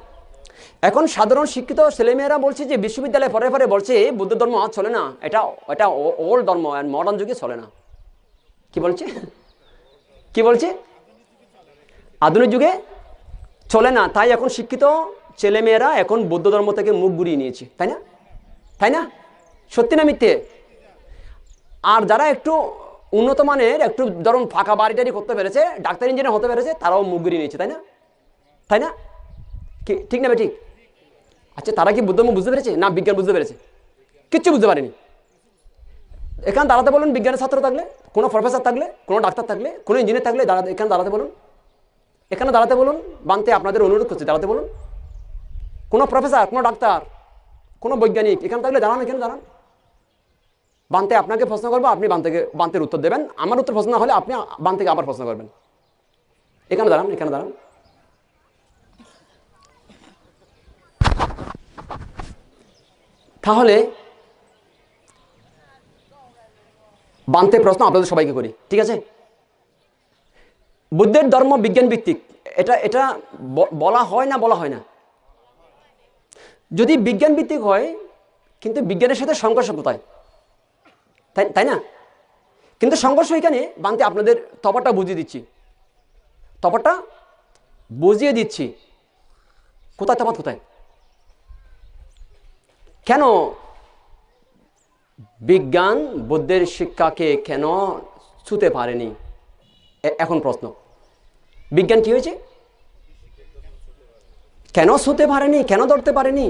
এখন সাধারণ শিক্ষিত ছেলেমেয়েরা বলছে যে বিশ্ববিদ্যালয়ে পরে পরে বলছে বুদ্ধ ধর্ম আজ চলে না, এটা এটা ওল্ড ধর্ম, মডার্ন যুগে চলে না। কি বলছে? কি বলছে? আধুনিক যুগে চলে না। তাই এখন শিক্ষিত ছেলেমেয়েরা এখন বৌদ্ধ ধর্ম থেকে মুখ ঘুরিয়ে নিয়েছে, তাই না? তাই না? সত্যি না মিথ্যে? আর যারা একটু উন্নত মানের, একটু ধরুন ফাঁকা বাড়ি টাড়ি করতে পেরেছে, ডাক্তার ইঞ্জিনিয়ার হতে পেরেছে, তারাও মুখ ঘুরিয়ে নিয়েছে, তাই না? তাই না? কি ঠিক না? ঠিক। আচ্ছা, তারা কি বুদ্ধ বুঝতে পেরেছে না বিজ্ঞান বুঝতে পেরেছে? কিচ্ছু বুঝতে পারেনি। এখানে দাঁড়াতে বলুন বিজ্ঞানের ছাত্র থাকলে, কোনো প্রফেসর থাকলে, কোনো ডাক্তার থাকলে, কোনো ইঞ্জিনিয়ার থাকলে এখানে দাঁড়াতে বলুন। এখানে দাঁড়াতে বলুন। বানতে আপনাদের অনুরোধ করছি, দাঁড়াতে বলুন। কোনো প্রফেসর, কোনো ডাক্তার, কোনো বৈজ্ঞানিক এখানে থাকলে দাঁড়ান, এখানে দাঁড়ান। বানতে আপনাকে প্রশ্ন করবো, আপনি বান্তের উত্তর দেবেন। আমার উত্তর প্রশ্ন না হলে আপনি বানতেকে আবার প্রশ্ন করবেন। এখানে দাঁড়ান, এখানে দাঁড়ান। তাহলে বানতে প্রশ্ন আপনাদের সবাইকে করি, ঠিক আছে? বুদ্ধের ধর্ম বিজ্ঞান ভিত্তিক, এটা এটা বলা হয় না? বলা হয় না? যদি বিজ্ঞান ভিত্তিক হয়, কিন্তু বিজ্ঞানের সাথে সংঘর্ষ কোথায়? তাই না? কিন্তু সংঘর্ষ এখানে। বানতে আপনাদের তফাৎটা বুঝিয়ে দিচ্ছি, তফাৎটা বুঝিয়ে দিচ্ছি। কোথায় তফাৎ? কোথায়? কেন বিজ্ঞান বুদ্ধের শিক্ষাকে কেন ছুঁতে পারেনি? এখন প্রশ্ন, বিজ্ঞান কি হয়েছে? কেন ছুঁতে পারেনি, কেন ধরতে পারেনি?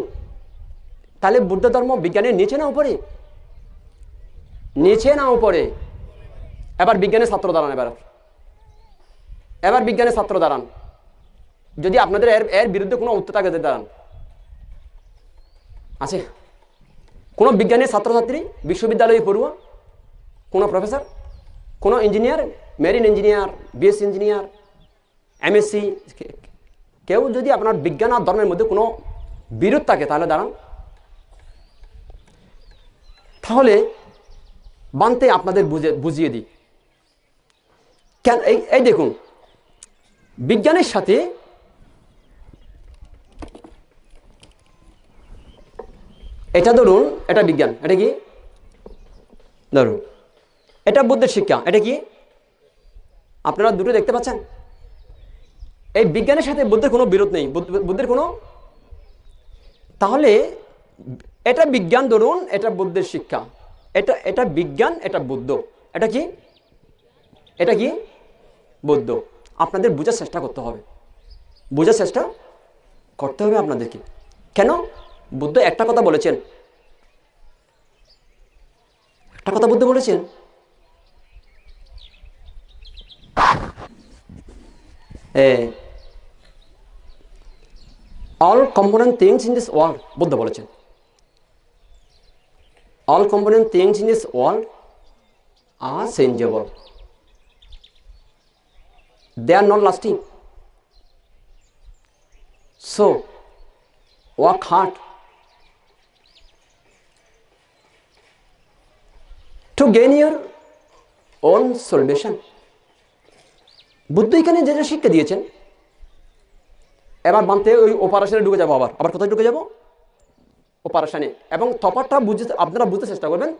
তাহলে বুদ্ধ ধর্ম বিজ্ঞানের নিচে না উপরে? নিচে না উপরে? এবার বিজ্ঞানের ছাত্র দাঁড়ান, এবার বিজ্ঞানের ছাত্র দাঁড়ান, যদি আপনাদের এর বিরুদ্ধে কোনো উত্তর থাকে দাঁড়ান। আছে কোনো বিজ্ঞানের ছাত্রছাত্রী, বিশ্ববিদ্যালয়ে পড়ুয়া, কোনো প্রফেসর, কোনো engineer, marine engineer, BSc engineer, MSc, কেউ যদি আপনার বিজ্ঞান আর ধর্মের মধ্যে কোনো বিরোধ থাকে তাহলে দাঁড়ান। তাহলে বানতে আপনাদের বুঝিয়ে দিই কেন। এই দেখুন, বিজ্ঞানের সাথে এটা ধরুন, এটা বিজ্ঞান, এটা কি ধরুন, এটা বুদ্ধের শিক্ষা, এটা কি? আপনারা দুটো দেখতে পাচ্ছেন। এই বিজ্ঞানের সাথে বুদ্ধের কোনো বিরোধ নেই, বুদ্ধের কোনো। তাহলে এটা বিজ্ঞান ধরুন, এটা বুদ্ধের শিক্ষা, এটা বিজ্ঞান, এটা বুদ্ধ, এটা কি? এটা কি? বুদ্ধ। আপনাদের বোঝার চেষ্টা করতে হবে, বোঝার চেষ্টা করতে হবে আপনাদেরকে। কেন? বুদ্ধ একটা কথা বলেছেন, একটা কথা বুদ্ধ বলেছেন, all component things in this world, Buddha বলেছেন, all component things in this world are changeable, they are not lasting, so work hard to gain your own salvation. Buddha এখানে যে যে শিক্ষা দিয়েছেন, এবার বানতে ওই অপারেশনে ঢুকে যাবো, আবার কোথায় ঢুকে যাব? অপারেশনে। এবং তফাৎটা আপনারা বুঝতে চেষ্টা করবেন,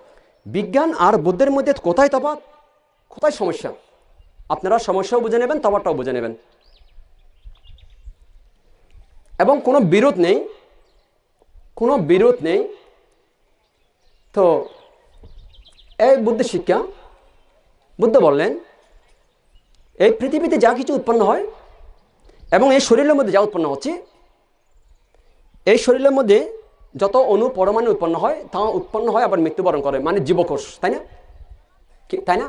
বিজ্ঞান আর বুদ্ধের মধ্যে কোথায় তফাৎ, কোথায় সমস্যা। আপনারা সমস্যাও বুঝে নেবেন, তফাৎটাও বুঝে নেবেন, এবং কোনো বিরোধ নেই, কোনো বিরোধ নেই। তো এই বুদ্ধের শিক্ষা, বুদ্ধ বললেন এই পৃথিবীতে যা কিছু উৎপন্ন হয় এবং এই শরীরের মধ্যে যা উৎপন্ন হচ্ছে, এই শরীরের মধ্যে যত অণু পরমাণু উৎপন্ন হয় তা উৎপন্ন হয় আবার মৃত্যুবরণ করে, মানে জীবকোষ, তাই না? তাই না?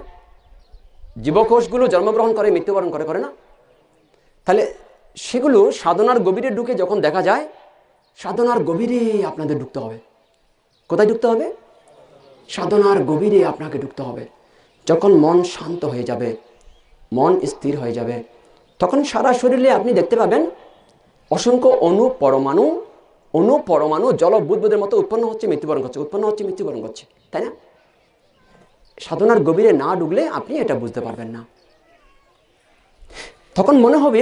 জীবকোষগুলো জন্মগ্রহণ করে, মৃত্যুবরণ করে না? তাহলে সেগুলো সাধনার গভীরে ঢুকে যখন দেখা যায়, সাধনার গভীরে আপনাদের ঢুকতে হবে। কোথায় ঢুকতে হবে? সাধনার গভীরে আপনাকে ঢুকতে হবে। যখন মন শান্ত হয়ে যাবে, মন স্থির হয়ে যাবে, তখন সারা শরীরে আপনি দেখতে পাবেন অসংখ্য অণু পরমাণু জল বুদবুদের মতো উৎপন্ন হচ্ছে, মৃত্যুবরণ করছে, উৎপন্ন হচ্ছে, মৃত্যুবরণ করছে, তাই না? সাধনার গভীরে না ঢুকলে আপনি এটা বুঝতে পারবেন না। তখন মনে হবে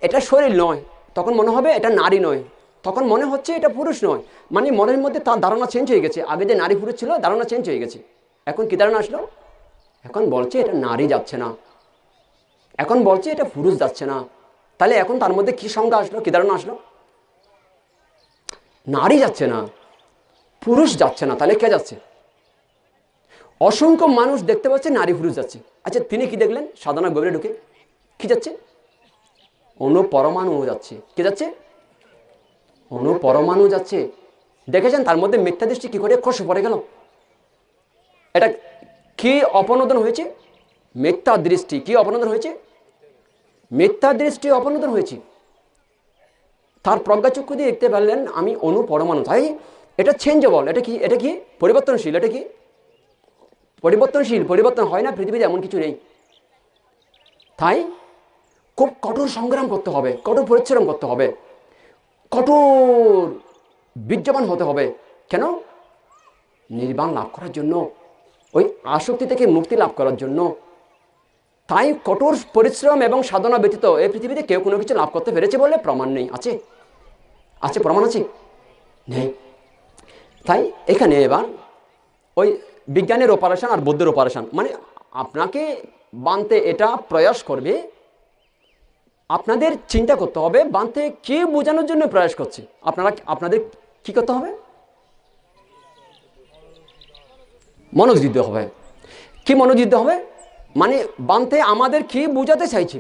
এটা শরীর নয়, তখন মনে হবে এটা নারী নয়, তখন মনে হচ্ছে এটা পুরুষ নয়, মানে মনের মধ্যে তার ধারণা চেঞ্জ হয়ে গেছে। আগে যে নারী পুরুষ ছিল, ধারণা চেঞ্জ হয়ে গেছে। এখন কি ধারণা আসলো? এখন বলছে এটা নারী যাচ্ছে না, এখন বলছে এটা পুরুষ যাচ্ছে না। তাহলে এখন তার মধ্যে কি সংজ্ঞা আসলো, কি ধারণা আসলো? নারী যাচ্ছে না, পুরুষ যাচ্ছে না, তাহলে কে যাচ্ছে? অসংখ্য মানুষ দেখতে পাচ্ছে নারী পুরুষ যাচ্ছে। আচ্ছা, তিনি কি দেখলেন? সাধনা গভীরে ঢুকে কি যাচ্ছে? অণু পরমাণু যাচ্ছে। কে যাচ্ছে? অণু পরমাণু যাচ্ছে। দেখেছেন তার মধ্যে মিথ্যা দৃষ্টি কি করে খসে পড়ে গেল? এটা কি অপনোদন হয়েছে? মিথ্যা দৃষ্টি। কি অপনোদন হয়েছে? মিথ্যা দৃষ্টি অপনোদন হয়েছে। তার প্রজ্ঞাচক্ষু দিয়ে দেখতে পারলেন আমি অণু পরমাণু, তাই এটা চেঞ্জেবল। এটা কি? এটা কি পরিবর্তনশীল। এটা কি পরিবর্তনশীল? পরিবর্তন হয় না, পৃথিবীতে এমন কিছু নেই। তাই খুব কঠোর সংগ্রাম করতে হবে, কঠোর পরিশ্রম করতে হবে, কঠোর বীর্যবান হতে হবে। কেন? নির্বাণ লাভ করার জন্য, ওই আসক্তি থেকে মুক্তি লাভ করার জন্য। তাই কঠোর পরিশ্রম এবং সাধনা ব্যতীত এই পৃথিবীতে কেউ কোনো কিছু লাভ করতে পেরেছে বলে প্রমাণ নেই। আছে? আছে? প্রমাণ আছে? নেই। তাই এখানে এবার ওই বিজ্ঞানের অপারেশন আর বুদ্ধের অপারেশন, মানে আপনাকে বানতে এটা প্রয়াস করবে, আপনাদের চিন্তা করতে হবে বানতে কে বোঝানোর জন্য প্রয়াস করছে। আপনাদের কি করতে হবে? মনোযোগ দিতে হবে। কি মনোযোগ দিতে হবে? মানে বানতে আমাদের কি বোঝাতে চাইছে,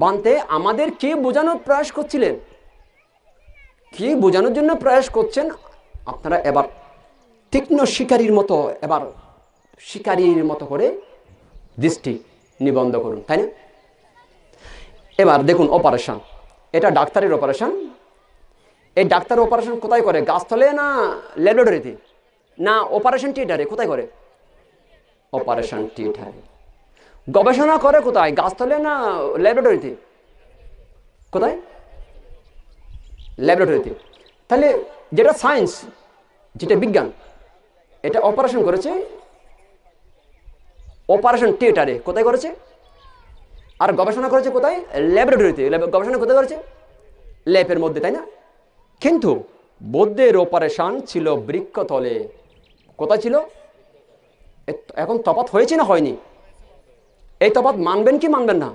বানতে আমাদের কি বোঝানোর প্রয়াস করছিলেন, কি বোঝানোর জন্য প্রয়াস করছেন, আপনারা এবার তীক্ষ্ণ শিকারীর মতো, এবার শিকারীর মতো করে দৃষ্টি নিবন্ধ করুন, তাই না? এবার দেখুন অপারেশন, এটা ডাক্তারের অপারেশন। এই ডাক্তার অপারেশন কোথায় করে? গাছতলে না ল্যাবরেটরিতে না অপারেশন থিয়েটারে? কোথায় করে? অপারেশন থিয়েটারে। গবেষণা করে কোথায়? গাছতলে না ল্যাবরেটরিতে? কোথায়? ল্যাবরেটরিতে। তাহলে যেটা সায়েন্স, যেটা বিজ্ঞান, এটা অপারেশন করেছে অপারেশন থিয়েটারে। কোথায় করেছে? আর গবেষণা করেছে কোথায়? ল্যাবরেটরিতে। গবেষণা কোথায় করেছে? ল্যাবের মধ্যে, তাই না? কিন্তু বৌদ্ধের অপারেশন ছিল বৃক্ষতলে। কোথায় ছিল? এখন তফাৎ হয়েছে না হয়নি? এই তফাৎ মানবেন কি মানবেন না?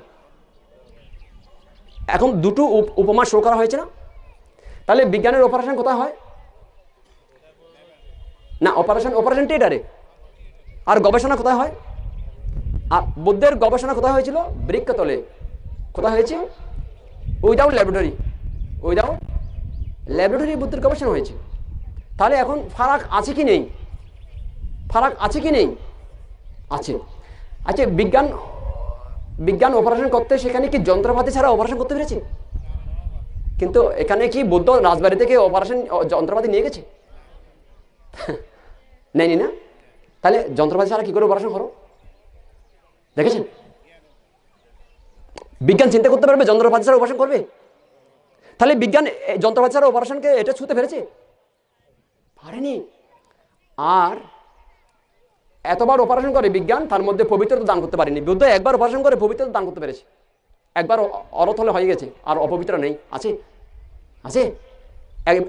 এখন দুটো উপমা শো করা হয়েছে না? তাহলে বিজ্ঞানের অপারেশন কোথায় হয়? না অপারেশন থিয়েটারে। আর গবেষণা কোথায় হয়? আর বুদ্ধের গবেষণা কোথায় হয়েছিল? বৃক্ষতলে। কোথায় হয়েছে? Without laboratory. উইদাউট ল্যাবরেটরি বুদ্ধের গবেষণা হয়েছে। তাহলে এখন ফারাক আছে কি নেই? ফারাক আছে কি নেই? আছে। আচ্ছা, বিজ্ঞান অপারেশন করতে সেখানে কি যন্ত্রপাতি ছাড়া অপারেশন করতে পেরেছে? কিন্তু এখানে কি বুদ্ধ রাজবাড়ি থেকে অপারেশন যন্ত্রপাতি নিয়ে গেছে? নেয়নি না? তাহলে যন্ত্রপাতি ছাড়া কি করে অপারেশন করো? দেখেছেন? বিজ্ঞান চিন্তা করতে পারবে যন্ত্রপাতি ছাড়া অপারেশন করবে? তাহলে বিজ্ঞান যন্ত্রপাতি ছাড়া অপারেশনকে এটা ছুঁতে পেরেছে? পারেনি। আর এতবার অপারেশন করে বিজ্ঞান, তার মধ্যে পবিত্রতা দান করতে পারেনি। বুদ্ধ একবার অপারেশন করে পবিত্রতা দান করতে পেরেছে। একবার অরথ হলে হয়ে গেছে, আর অপবিত্র নেই। আছে? আছে?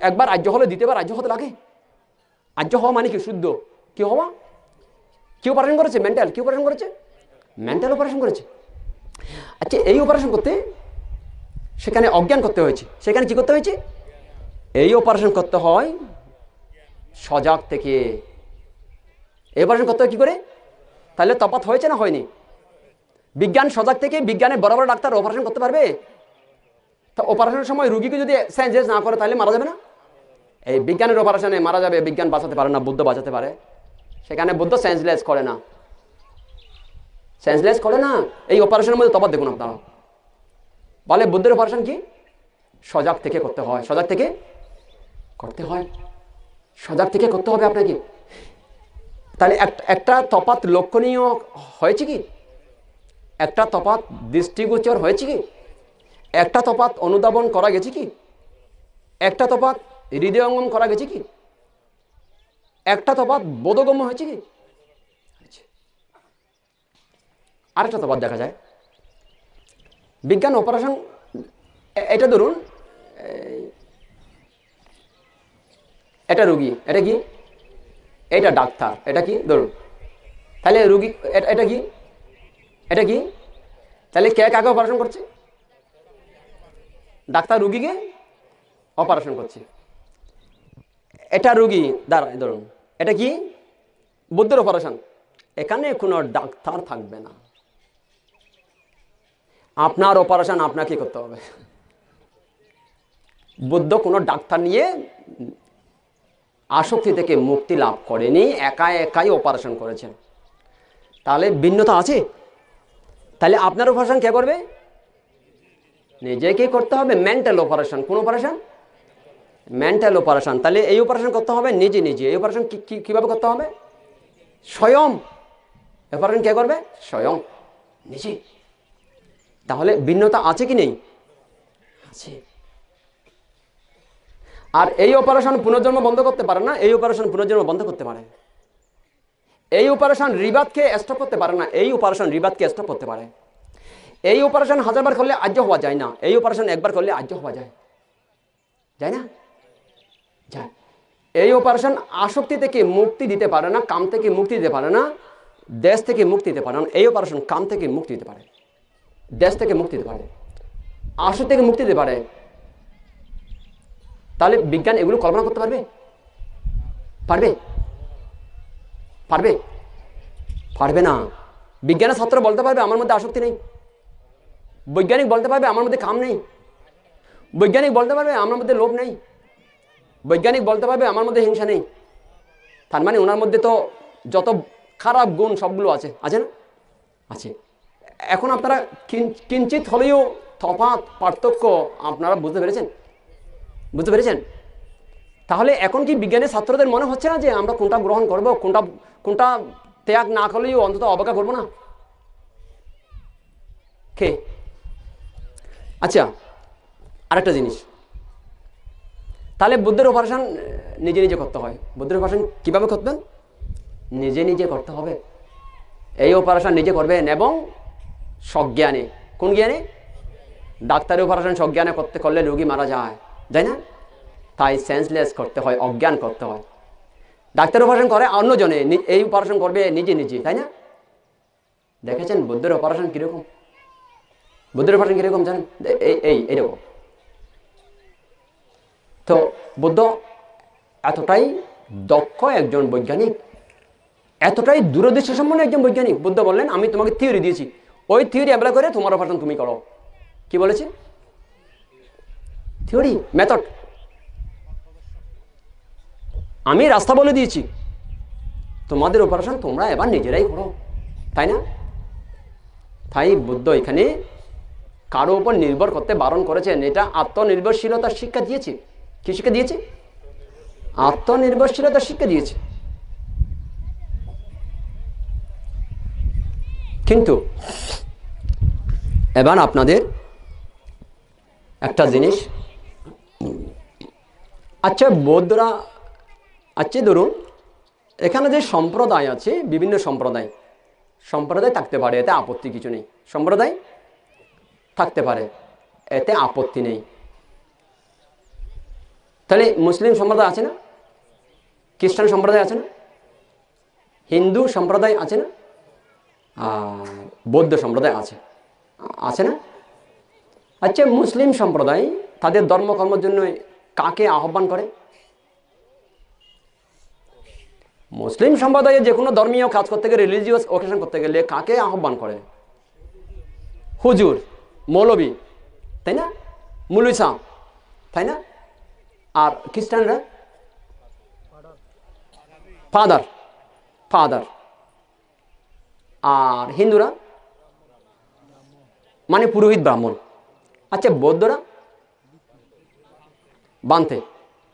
একবার আর্য হলে দ্বিতীয়বার আর্য হতে লাগে? আর্য হওয়া মানে কি? শুদ্ধ কি হওয়া? কি অপারেশন করেছে? মেন্টাল। কি অপারেশন করেছে? মেন্টাল অপারেশন করেছে। আচ্ছা, এই অপারেশন করতে সেখানে অজ্ঞান করতে হয়েছে। সেখানে কি করতে হয়েছে? এই অপারেশন করতে হয় সজাগ থেকে। এই অপারেশন করতে হয় কি করে? তাহলে তফাৎ হয়েছে না হয়নি? বিজ্ঞান সজাগ থেকে, বিজ্ঞানের বড় বড় ডাক্তার অপারেশন করতে পারবে? তো অপারেশনের সময় রুগীকে যদি সেন্সলেস না করে তাহলে মারা যাবে না? এই বিজ্ঞানের অপারেশনে মারা যাবে, বিজ্ঞান বাঁচাতে পারে না, বুদ্ধ বাঁচাতে পারে। সেখানে বুদ্ধ সেন্সলেস করে না, সেন্সলেস করে না। এই অপারেশনের মধ্যে তফাৎ দেখুন আপনারা। বলে বুদ্ধের অপারেশন কি? সজাগ থেকে করতে হয়। সজাগ থেকে করতে হয়। সজাগ থেকে করতে হবে আপনাকে। তাহলে একটা তফাৎ লক্ষণীয় হয়েছে কি? একটা তফাৎ দৃষ্টিগোচর হয়েছে কি? একটা তফাৎ অনুধাবন করা গেছে কি? একটা তফাৎ হৃদয়ঙ্গম করা গেছে কি? একটা তফাৎ বোধগম্য হয়েছে কি? আরেকটা তফাৎ দেখা যায় বিজ্ঞান অপারেশন। এটা ধরুন, এটা রুগী, এটা কি? এটা ডাক্তার, এটা কি? ধরুন তাহলে রুগী, এটা কি? এটা কি? তাহলে কে কাকে অপারেশন করছে? ডাক্তার রুগীকে অপারেশন করছে। এটা রুগী দাঁড়ায়, ধরুন এটা কি? বুদ্ধের অপারেশন। এখানে কোনো ডাক্তার থাকবে না। আপনার অপারেশন আপনাকে করতে হবে। বুদ্ধ কোনো ডাক্তার নিয়ে আসক্তি থেকে মুক্তি লাভ করেনি, একাই অপারেশন করেছেন। তাহলে ভিন্নতা আছে। তাহলে আপনার অপারেশন কে করবে? নিজেকে করতে হবে। Mental operation. কোন অপারেশন? Mental operation. তাহলে এই অপারেশন করতে হবে নিজে নিজে। এই অপারেশন কিভাবে করতে হবে? স্বয়ং। অপারেশন কে করবে? স্বয়ং, নিজে। তাহলে ভিন্নতা আছে কি নেই? আছে। আর এই অপারেশন পুনর্জন্ম বন্ধ করতে পারে না, এই অপারেশন পুনর্জন্ম বন্ধ করতে পারে। এই অপারেশন রিবাতকে স্টপ করতে পারে না, এই অপারেশন রিবাতকে স্টপ করতে পারে। এই অপারেশন হাজারবার করলে আর্য হওয়া যায় না, এই অপারেশন একবার করলে আর্য হওয়া যায়। যায় না? যায়। এই অপারেশন আসক্তি থেকে মুক্তি দিতে পারে না, কাম থেকে মুক্তি দিতে পারে না, দেশ থেকে মুক্তি দিতে পারে না। এই অপারেশন কাম থেকে মুক্তি দিতে পারে, দেশ থেকে মুক্তি দিতে পারে, আসক্তি থেকে মুক্তি দিতে পারে। তাহলে বিজ্ঞান এগুলো কল্পনা করতে পারবে? পারবে? পারবে? পারবে না। বিজ্ঞানের ছাত্র বলতে পারবে আমার মধ্যে আসক্তি নেই? বৈজ্ঞানিক বলতে পারবে আমার মধ্যে কাম নেই? বৈজ্ঞানিক বলতে পারবে আমার মধ্যে লোভ নেই? বৈজ্ঞানিক বলতে পারবে আমার মধ্যে হিংসা নেই? তার মানে ওনার মধ্যে তো যত খারাপ গুণ সবগুলো আছে, আছে না? আছে। এখন আপনারা কিঞ্চিত হলেও তফাৎ, পার্থক্য আপনারা বুঝতে পেরেছেন? বুঝতে পেরেছেন? তাহলে এখন কি বিজ্ঞানের ছাত্রদের মনে হচ্ছে না যে আমরা কোনটা গ্রহণ করব, কোনটা ত্যাগ না করলেও অন্তত অবজ্ঞা করবো না? কে? আচ্ছা, আরেকটা জিনিস, তাহলে বুদ্ধের উপাসনা নিজে নিজে করতে হয়। বুদ্ধের উপাসনা কিভাবে করবেন? নিজে নিজে করতে হবে। এই অপারেশন নিজে করবেন এবং সজ্ঞানে। কোন জ্ঞানে? ডাক্তারের অপারেশন সজ্ঞানে করলে রোগী মারা যায়, তাই না? তাই সেন্সলেস করতে হয়, অজ্ঞান করতে হয়। ডাক্তার অপারেশন করে অন্যজনে, এই অপারেশন করবে নিজে নিজে, তাই না? দেখেছেন বুদ্ধের অপারেশন কিরকম? বুদ্ধের অপারেশন কিরকম জানেন? এইরকম। তো বুদ্ধ এতটাই দক্ষ একজন বৈজ্ঞানিক, এতটাই দূরদৃষ্টি সম্পন্ন একজন বৈজ্ঞানিক। বুদ্ধ বললেন আমি তোমাকে থিওরি দিয়েছি, ওই থিওরি অ্যাপ্লাই করে তোমার অপারেশন তুমি করো। কি বলেছে? Theory, method. আমি রাস্তা বলে দিয়েছি, তোমাদের অপারেশন তোমরা এবার নিজেরাই করো, তাই না? তাই বুদ্ধ এখানে কারো উপর নির্ভর করতে বারণ করেছেন। এটা আত্মনির্ভরশীলতার শিক্ষা দিয়েছে। কি শিক্ষা দিয়েছে? আত্মনির্ভরশীলতার শিক্ষা দিয়েছে। কিন্তু এবার আপনাদের একটা জিনিস, আচ্ছা বৌদ্ধরা, আচ্ছা ধরুন এখানে যে সম্প্রদায় আছে, বিভিন্ন সম্প্রদায় থাকতে পারে, এতে আপত্তি কিছু নেই। সম্প্রদায় থাকতে পারে, এতে আপত্তি নেই। তাহলে মুসলিম সম্প্রদায় আছে না? খ্রিস্টান সম্প্রদায় আছে না? হিন্দু সম্প্রদায় আছে না? বৌদ্ধ সম্প্রদায় আছে, আছে না? আচ্ছা মুসলিম সম্প্রদায় তাদের ধর্মকর্মের জন্য কাকে আহ্বান করে? মুসলিম সম্প্রদায়ে যে কোনো ধর্মীয় কাজ করতে গেলে, রিলিজিয়াস ওকেশন করতে গেলে কাকে আহ্বান করে? হুজুর, মৌলবী, তাই না? মুলবি সাহেব, তাই না? আর খ্রিস্টানরা ফাদার, আর হিন্দুরা মানে পুরোহিত, ব্রাহ্মণ। আচ্ছা বৌদ্ধরা বান্তে,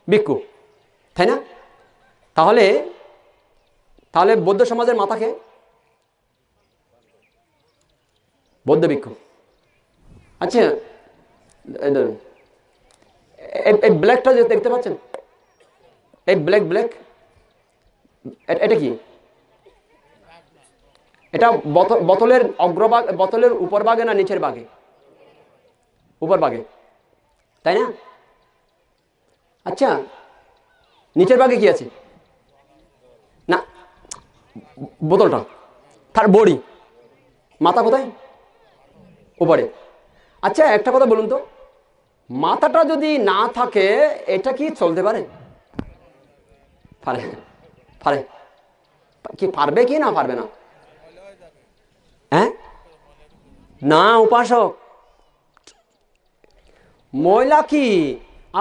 ভিক্ষু, তাই না? তাহলে বৌদ্ধ সমাজের মাথাকে বৌদ্ধ ভিক্ষু। আচ্ছা এই ব্ল্যাকটা যে দেখতে পাচ্ছেন, এই ব্ল্যাক এটা কি? এটা বোতলের অগ্রভাগ, বোতলের উপর ভাগে না নিচের ভাগে? উপর ভাগে, তাই না? আচ্ছা নিচের ভাগে কি আছে? না বোতলটা, তার বডি, মাথা কোথায়? উপরে। আচ্ছা একটা কথা বলুন তো, মাথাটা যদি না থাকে এটা কি চলতে পারে? পারে? পারে কি? পারবে কি না পারবে না? হ্যাঁ না উপাসক, ময়লা কি?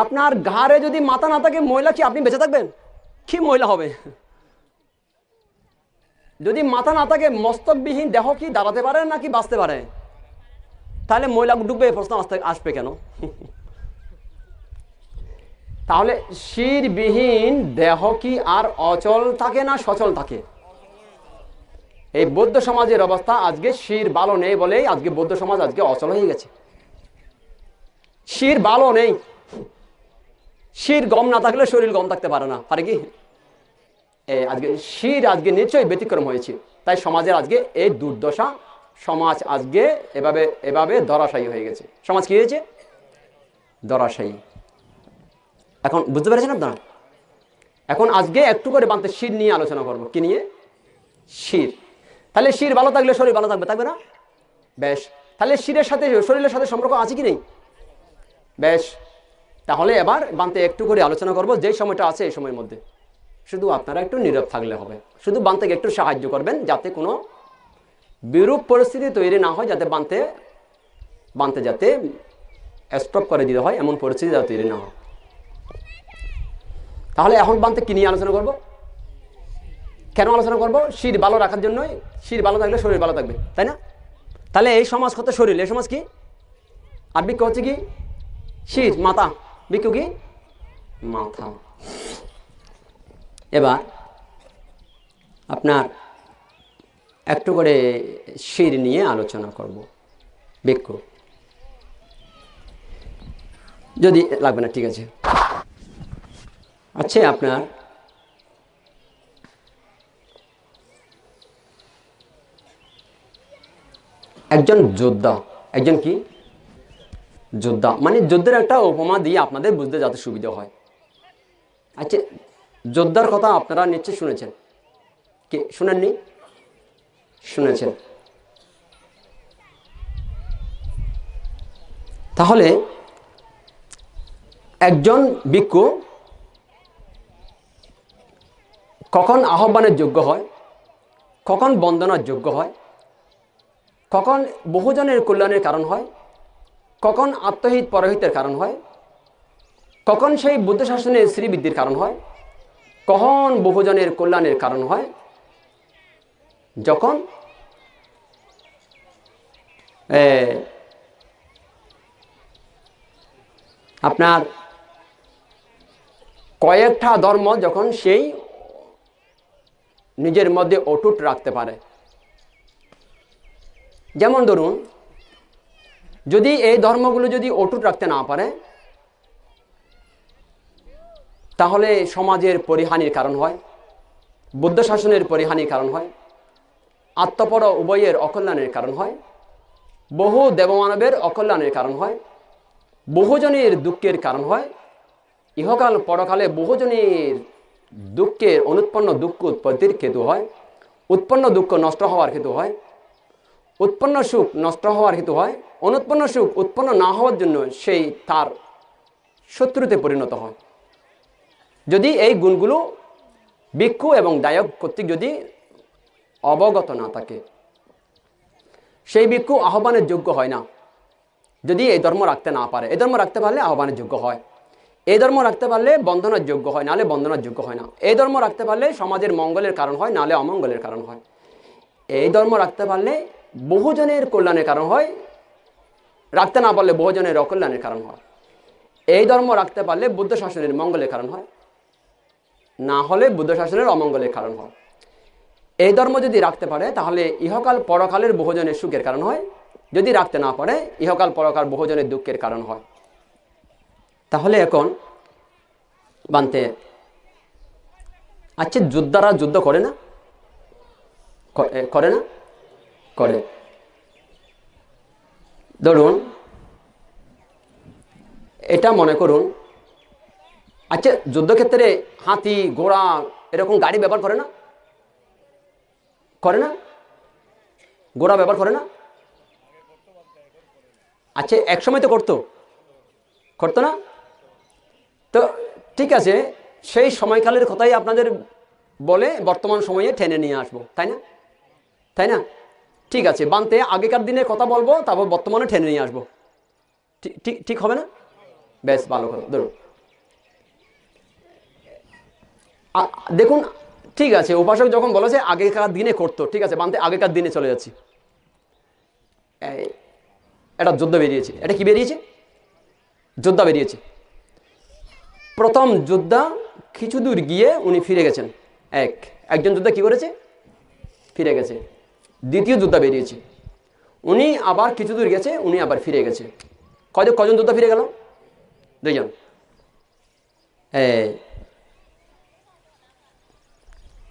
আপনার ঘাড়ে যদি মাথা না থাকে ময়লা কি আপনি বেঁচে থাকবেন? কি ময়লা হবে? যদি মাথা না থাকে মস্তকবিহীন দেহ কি দাঁড়াতে পারে নাকি বাঁচতে পারে? তাহলে ময়লা ডুববে, প্রশ্ন আসবে কেন? তাহলে শিরবিহীন দেহ কি আর অচল থাকে না সচল থাকে? এই বৌদ্ধ সমাজের অবস্থা আজকে শির ভালো নেই বলেই আজকে বৌদ্ধ সমাজ আজকে অচল হয়ে গেছে। শির ভালো নেই, শির গম না থাকলে শরীর গম থাকতে পারে না, পারে কি? আজকে শির আজকে নিশ্চয়ই ব্যতিক্রম হয়েছে, তাই সমাজের আজকে এই দুর্দশা। সমাজ আজকে এভাবে ধরাশায়ী হয়ে গেছে। সমাজ কি হয়েছে? ধরাশায়ী। এখন বুঝতে পেরেছেন আপনারা? এখন আজকে একটু করে বানতে শির নিয়ে আলোচনা করবো। কি নিয়ে? শির। তাহলে শির ভালো থাকলে শরীর ভালো থাকবে, থাকবে না? বেশ, তাহলে শিরের সাথে শরীরের সাথে সম্পর্ক আছে কি নেই? বেশ, তাহলে এবার বানতে একটু করে আলোচনা করবো, যেই সময়টা আছে এই সময়ের মধ্যে। শুধু আপনারা একটু নীরব থাকলে হবে। শুধু বান্তেকে একটু সাহায্য করবেন যাতে কোনো বিরূপ পরিস্থিতি তৈরি না হয়, যাতে বান্তে যাতে স্টপ করে দিতে হয় এমন পরিস্থিতি যাতে তৈরি না হয়। তাহলে এখন বান্তে কি নিয়ে আলোচনা করব? কেন আলোচনা করব? শির ভালো রাখার জন্যই। শির ভালো থাকলে শরীর ভালো থাকবে, তাই না? তাহলে এই সমাজ কত শরীর, এই সমাজ কি? আর বৃক্ষ হচ্ছে কি? শির, মাথা। বৃক্ষ কি? মাথা। এবার আপনার একটু করে শির নিয়ে আলোচনা করব। বৃক্ষ যদি লাগবে না, ঠিক আছে। আচ্ছা, আপনার একজন যোদ্ধা, একজন কি যোদ্ধা, মানে যুদ্ধের একটা উপমা দিয়ে আপনাদের বুঝতে যাতে সুবিধা হয়। আচ্ছা, যোদ্ধার কথা আপনারা নিশ্চয়ই শুনেছেন, কি শুনেননি? শুনেছেন। তাহলে একজন ভিক্ষু কখন আহ্বানের যোগ্য হয়, কখন বন্দনার যোগ্য হয়, কখন বহুজনের কল্যাণের কারণ হয়, কখন আত্মহিত পরহিতের কারণ হয়, কখন সেই বুদ্ধ শাসনের শ্রীবৃদ্ধির কারণ হয়, কখন বহুজনের কল্যাণের কারণ হয়, যখন আপনার কয়েকটা ধর্ম যখন সেই নিজের মধ্যে অটুট রাখতে পারে। যেমন ধরুন, যদি এই ধর্মগুলো যদি অটুট রাখতে না পারে, তাহলে সমাজের পরিহানির কারণ হয়, বুদ্ধ শাসনের পরিহানির কারণ হয়, আত্মপর উভয়ের অকল্যাণের কারণ হয়, বহু দেবমানবের অকল্যাণের কারণ হয়, বহুজনের দুঃখের কারণ হয়, ইহকাল পরকালে বহুজনের দুঃখের অনুৎপন্ন দুঃখ উৎপত্তির হেতু হয়, উৎপন্ন দুঃখ নষ্ট হওয়ার হেতু হয়, উৎপন্ন সুখ নষ্ট হওয়ার হেতু হয়, অনুৎপন্ন সুখ উৎপন্ন না হওয়ার জন্য সেই তার শত্রুতে পরিণত হয়। যদি এই গুণগুলো ভিক্ষু এবং দায়ক কর্তৃক যদি অবগত না থাকে, সেই ভিক্ষু আহ্বানের যোগ্য হয় না। যদি এই ধর্ম রাখতে না পারে, এই ধর্ম রাখতে পারলে আহ্বানের যোগ্য হয়, এই ধর্ম রাখতে পারলে বন্ধনের যোগ্য হয়, নাহলে বন্ধনের যোগ্য হয় না। এই ধর্ম রাখতে পারলে সমাজের মঙ্গলের কারণ হয়, নাহলে অমঙ্গলের কারণ হয়। এই ধর্ম রাখতে পারলে বহুজনের কল্যাণের কারণ হয়, রাখতে না পারলে বহুজনের অকল্যাণের কারণ হয়। এই ধর্ম রাখতে পারলে বুদ্ধ শাসনের মঙ্গলের কারণ হয়, না হলে বুদ্ধ শাসনের অমঙ্গলের কারণ হয়। এই ধর্ম যদি রাখতে পারে তাহলে ইহকাল পরকালের বহুজনের সুখের কারণ হয়, যদি রাখতে না পারে ইহকাল পরকাল বহুজনের দুঃখের কারণ হয়। তাহলে এখন বানতে, আচ্ছা, যোদ্ধারা যুদ্ধ করে না? করে না? করে। ধরুন, এটা মনে করুন, আচ্ছা, যুদ্ধক্ষেত্রে হাতি ঘোড়া এরকম গাড়ি ব্যবহার করে না? করে না? ঘোড়া ব্যবহার করে না? আচ্ছা, একসময় তো করতো, করতো না? তো ঠিক আছে, সেই সময়কালের কথাই আপনাদের বলে বর্তমান সময়ে টেনে নিয়ে আসবো, তাই না? তাই না? ঠিক আছে, বানতে আগেকার দিনের কথা বলবো, তারপর বর্তমানে টেনে নিয়ে আসবো। ঠিক ঠিক হবে না? বেশ ভালো কথা। ধরুন, দেখুন, ঠিক আছে, উপাসক যখন বলেছে আগেকার দিনে করতো, ঠিক আছে, বানতে আগেকার দিনে চলে যাচ্ছি। এটা যুদ্ধ বেরিয়েছে। এটা কি বেরিয়েছে? যোদ্ধা বেরিয়েছে। প্রথম যোদ্ধা কিছু দূর গিয়ে উনি ফিরে গেছেন। একজন যোদ্ধা কি করেছে? ফিরে গেছে। দ্বিতীয় যোদ্ধা বেরিয়েছে, উনি আবার কিছু দূর গেছে, উনি আবার ফিরে গেছে। কজন যোদ্ধা ফিরে গেল? দুইজন।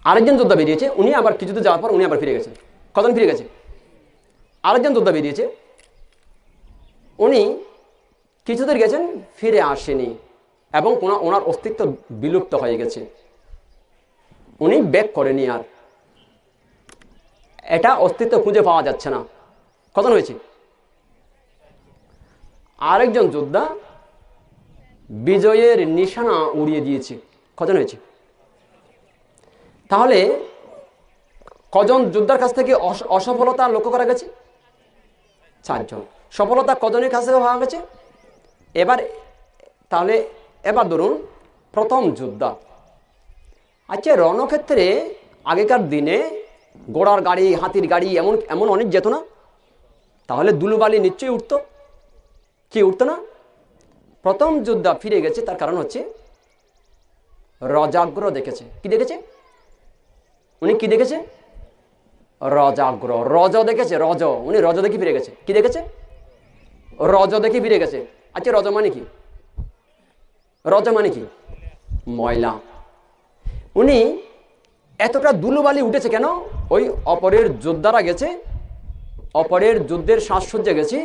আরেকজন যোদ্ধা বেরিয়েছে, উনি আবার কিছু দূর যাওয়ার পর উনি আবার ফিরে গেছেন। কজন ফিরে গেছে? আরেকজন যোদ্ধা বেরিয়েছে, উনি কিছু দূর গেছেন, ফিরে আসেনি এবং ওনার অস্তিত্ব বিলুপ্ত হয়ে গেছে, উনি ব্যাক করেনি, আর এটা অস্তিত্ব খুঁজে পাওয়া যাচ্ছে না। কজন হয়েছে? আরেকজন যোদ্ধা বিজয়ের নিশানা উড়িয়ে দিয়েছে। কজন হয়েছে? তাহলে কজন যোদ্ধার কাছ থেকে অসফলতা লক্ষ্য করা গেছে? 4 জন। সফলতা কজনের কাছ থেকে পাওয়া গেছে? তাহলে এবার ধরুন প্রথম যোদ্ধা। আচ্ছা, রণক্ষেত্রে আগেকার দিনে ঘোড়ার গাড়ি, হাতির গাড়ি এমন এমন অনেক যেত না? তাহলে ধুলোবালি নিশ্চয়ই উঠতো, কি উঠতো না? প্রথম যোদ্ধা ফিরে গেছে, তার কারণ হচ্ছে রজাগ্র দেখেছে। কি দেখেছে উনি? কি দেখেছে? রজাগ্র, রজ দেখেছে। রজ, উনি রজ দেখে ফিরে গেছে। কি দেখেছে? রজ দেখে ফিরে গেছে। আচ্ছা, রজ মানে কি? রজ মানে কি? ময়লা। উনি এতটা ধুলোবালি উঠেছে কেন? ওই অপরের যোদ্ধারা গেছে, অপরের যুদ্ধের সাজসজ্জা গেছে,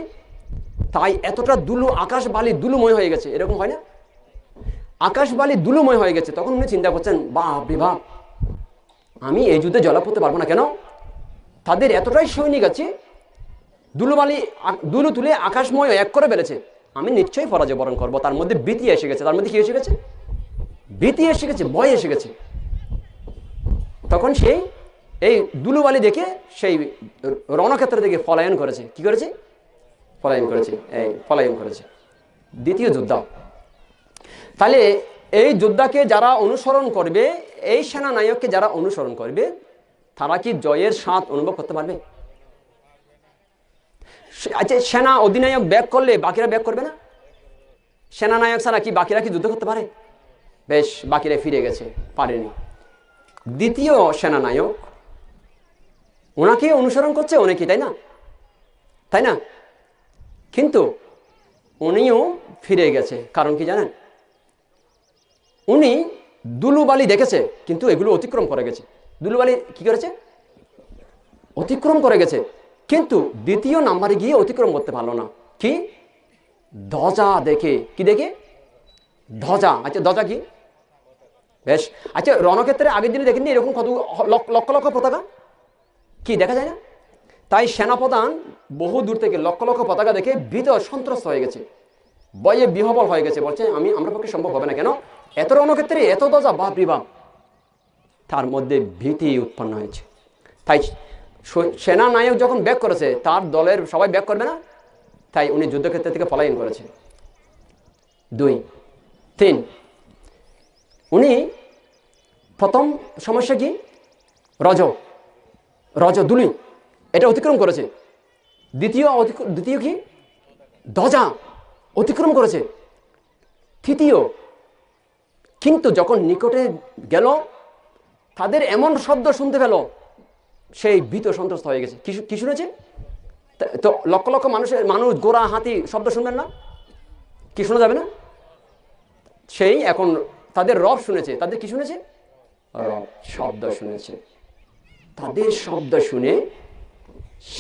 তাই এতটা ধুলো, আকাশ বালি ধুলোময় হয়ে গেছে। এরকম হয় না? আকাশ বালি ধুলোময় হয়ে গেছে। তখন উনি চিন্তা করছেন, বাপ রে বাপ, আমি এই যুদ্ধে জয়লাভ করতে পারবো না কেন? তাদের এতটাই সৈনিক আছে, ধুলো তুলে আকাশময় এক করে ফেলেছে, আমি নিশ্চয়ই পরাজয় বরণ করবো। তার মধ্যে ভীতি এসে গেছে। তার মধ্যে কি এসে গেছে? ভীতি এসে গেছে, ভয় এসে গেছে। তখন সেই এই ধুলোবালি দেখে সেই রণক্ষেত্র থেকে পলায়ন করেছে। কি করেছে? পলায়ন করেছে। পলায়ন করেছে দ্বিতীয় যোদ্ধা। তাহলে এই যোদ্ধাকে যারা অনুসরণ করবে, এই সেনানায়ককে যারা অনুসরণ করবে, তারা কি জয়ের স্বাদ অনুভব করতে পারবে? আচ্ছা, সেনা অধিনায়ক ব্যাক করলে বাকিরা ব্যাক করবে না? সেনানায়ক ছাড়া কি বাকিরা কি যুদ্ধ করতে পারে? বেশ, বাকিরা ফিরে গেছে, পারেনি। দ্বিতীয় সেনানায়ক, ওনাকে অনুসরণ করছে অনেকে, তাই না? তাই না? কিন্তু উনিও ফিরে গেছে। কারণ কি জানেন? উনি ধুলোবালি দেখেছে, কিন্তু এগুলো অতিক্রম করে গেছে। ধুলোবালি কি করেছে? অতিক্রম করে গেছে, কিন্তু দ্বিতীয় নাম্বারে গিয়ে অতিক্রম করতে পারলো না। কি? ধ্বজা দেখে। কি দেখে? ধ্বজা। আচ্ছা, ধ্বজা কি? বেশ। আচ্ছা, রণক্ষেত্রে আগের দিনে দেখেননি এরকম কত লক্ষ লক্ষ পতাকা? কি দেখা যায় না? তাই সেনাপ্রধান বহু দূর থেকে লক্ষ লক্ষ পতাকা দেখে ভীত সন্ত্রস্ত হয়ে গেছে, ভয়ে বিহ্বল হয়ে গেছে। বলছে, আমরা পক্ষে সম্ভব হবে না। কেন? এত রণক্ষেত্রে এত ধ্বজা, বাপ রে বাপ। তার মধ্যে ভীতি উৎপন্ন হয়েছে। তাই সেনানায়ক যখন ব্যাক করেছে, তার দলের সবাই ব্যাক করবে না, তাই উনি যুদ্ধক্ষেত্র থেকে পলায়ন করেছে। 2, 3, উনি প্রথম সমস্যা কি? রজ দুলি, এটা অতিক্রম করেছে। দ্বিতীয় কি? ধ্বজা, অতিক্রম করেছে। তৃতীয়, কিন্তু যখন নিকটে গেল, তাদের এমন শব্দ শুনতে পেল, সেই ভীত সন্ত্রস্ত হয়ে গেছে। কি শুনেছে? তো লক্ষ লক্ষ মানুষ, গোড়া, হাতি শব্দ শুনবেন না? কি শোনা যাবে না? সেই এখন তাদের রব শুনেছে। তাদের কি শুনেছে? রব শব্দ শুনেছে। তাদের শব্দ শুনে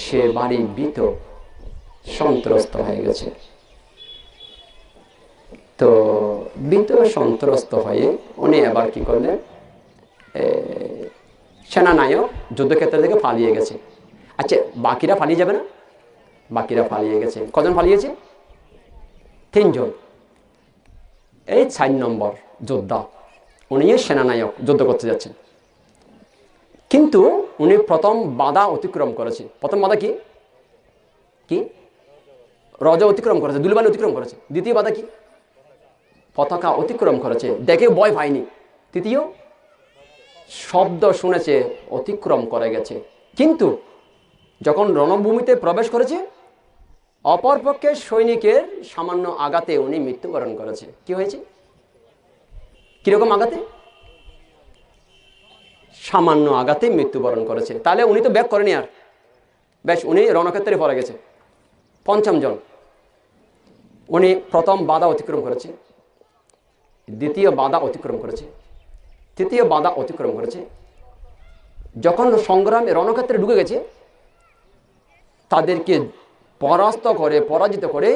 সে বাড়ি ভীত সন্ত্রস্ত হয়ে গেছে। তো ভীত সন্ত্রস্ত হয়ে উনি আবার কি করলেন? সেনানায়ক যুদ্ধক্ষেত্র থেকে পালিয়ে গেছে। আচ্ছা, বাকিরা পালিয়ে যাবে না? বাকিরা পালিয়ে গেছে। কজন পালিয়েছে? 3 জন। এই 4 নম্বর যোদ্ধা, উনি সেনানায়ক, যুদ্ধ করতে যাচ্ছেন। কিন্তু উনি প্রথম বাধা অতিক্রম করেছে। প্রথম বাধা কি? কি? রজ অতিক্রম করেছে, ধুলোবালি অতিক্রম করেছে। দ্বিতীয় বাধা কি? পতাকা অতিক্রম করেছে, দেখে ভয় পায়নি। তৃতীয়, শব্দ শুনেছে, অতিক্রম করে গেছে। কিন্তু যখন রণভূমিতে প্রবেশ করেছে, অপরপক্ষের সৈনিকের সামান্য আঘাতে উনি মৃত্যুবরণ করেছে। কি হয়েছে? কিরকম আঘাতে? সামান্য আঘাতে মৃত্যুবরণ করেছে। তাহলে উনি তো ব্যাক করেনি আর। বেশ, উনি রণক্ষেত্রে পড়ে গেছে। 5ম জন, উনি প্রথম বাধা অতিক্রম করেছে, দ্বিতীয় বাধা অতিক্রম করেছে, তৃতীয় বাধা অতিক্রম করেছে। যখন সংগ্রামে রণক্ষেত্রে ঢুকে গেছে, তাদেরকে পরাজিত করে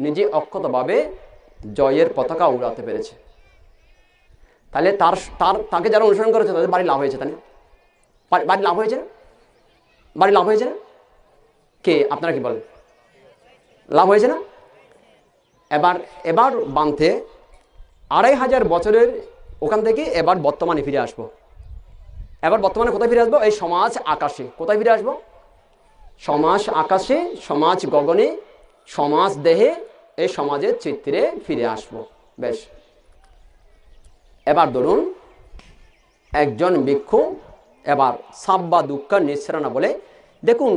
নিজে অক্ষতভাবে জয়ের পতাকা উড়াতে পেরেছে। তাহলে তাকে যারা অনুসরণ করেছে, তাদের বাড়ি লাভ হয়েছে। তাই না? বাড়ি লাভ হয়েছে না? বাড়ি লাভ হয়েছে না? কে আপনারা কি বলেন? লাভ হয়েছে না? এবার বানতে 2500 বছরের ওখান থেকে এবার বর্তমানে ফিরে আসবো। এবার বর্তমানে কোথায় ফিরে আসবো? এই সমাজ আকাশে। কোথায় ফিরে আসবো? সমাজ আকাশে, সমাজ গগনে, সমাজ দেহে, এই সমাজের চিত্রে ফিরে আসবো। বেশ, এবার ধরুন একজন ভিক্ষু এবার সাব্বা দুঃখ নিঃসরণা বলে, দেখুন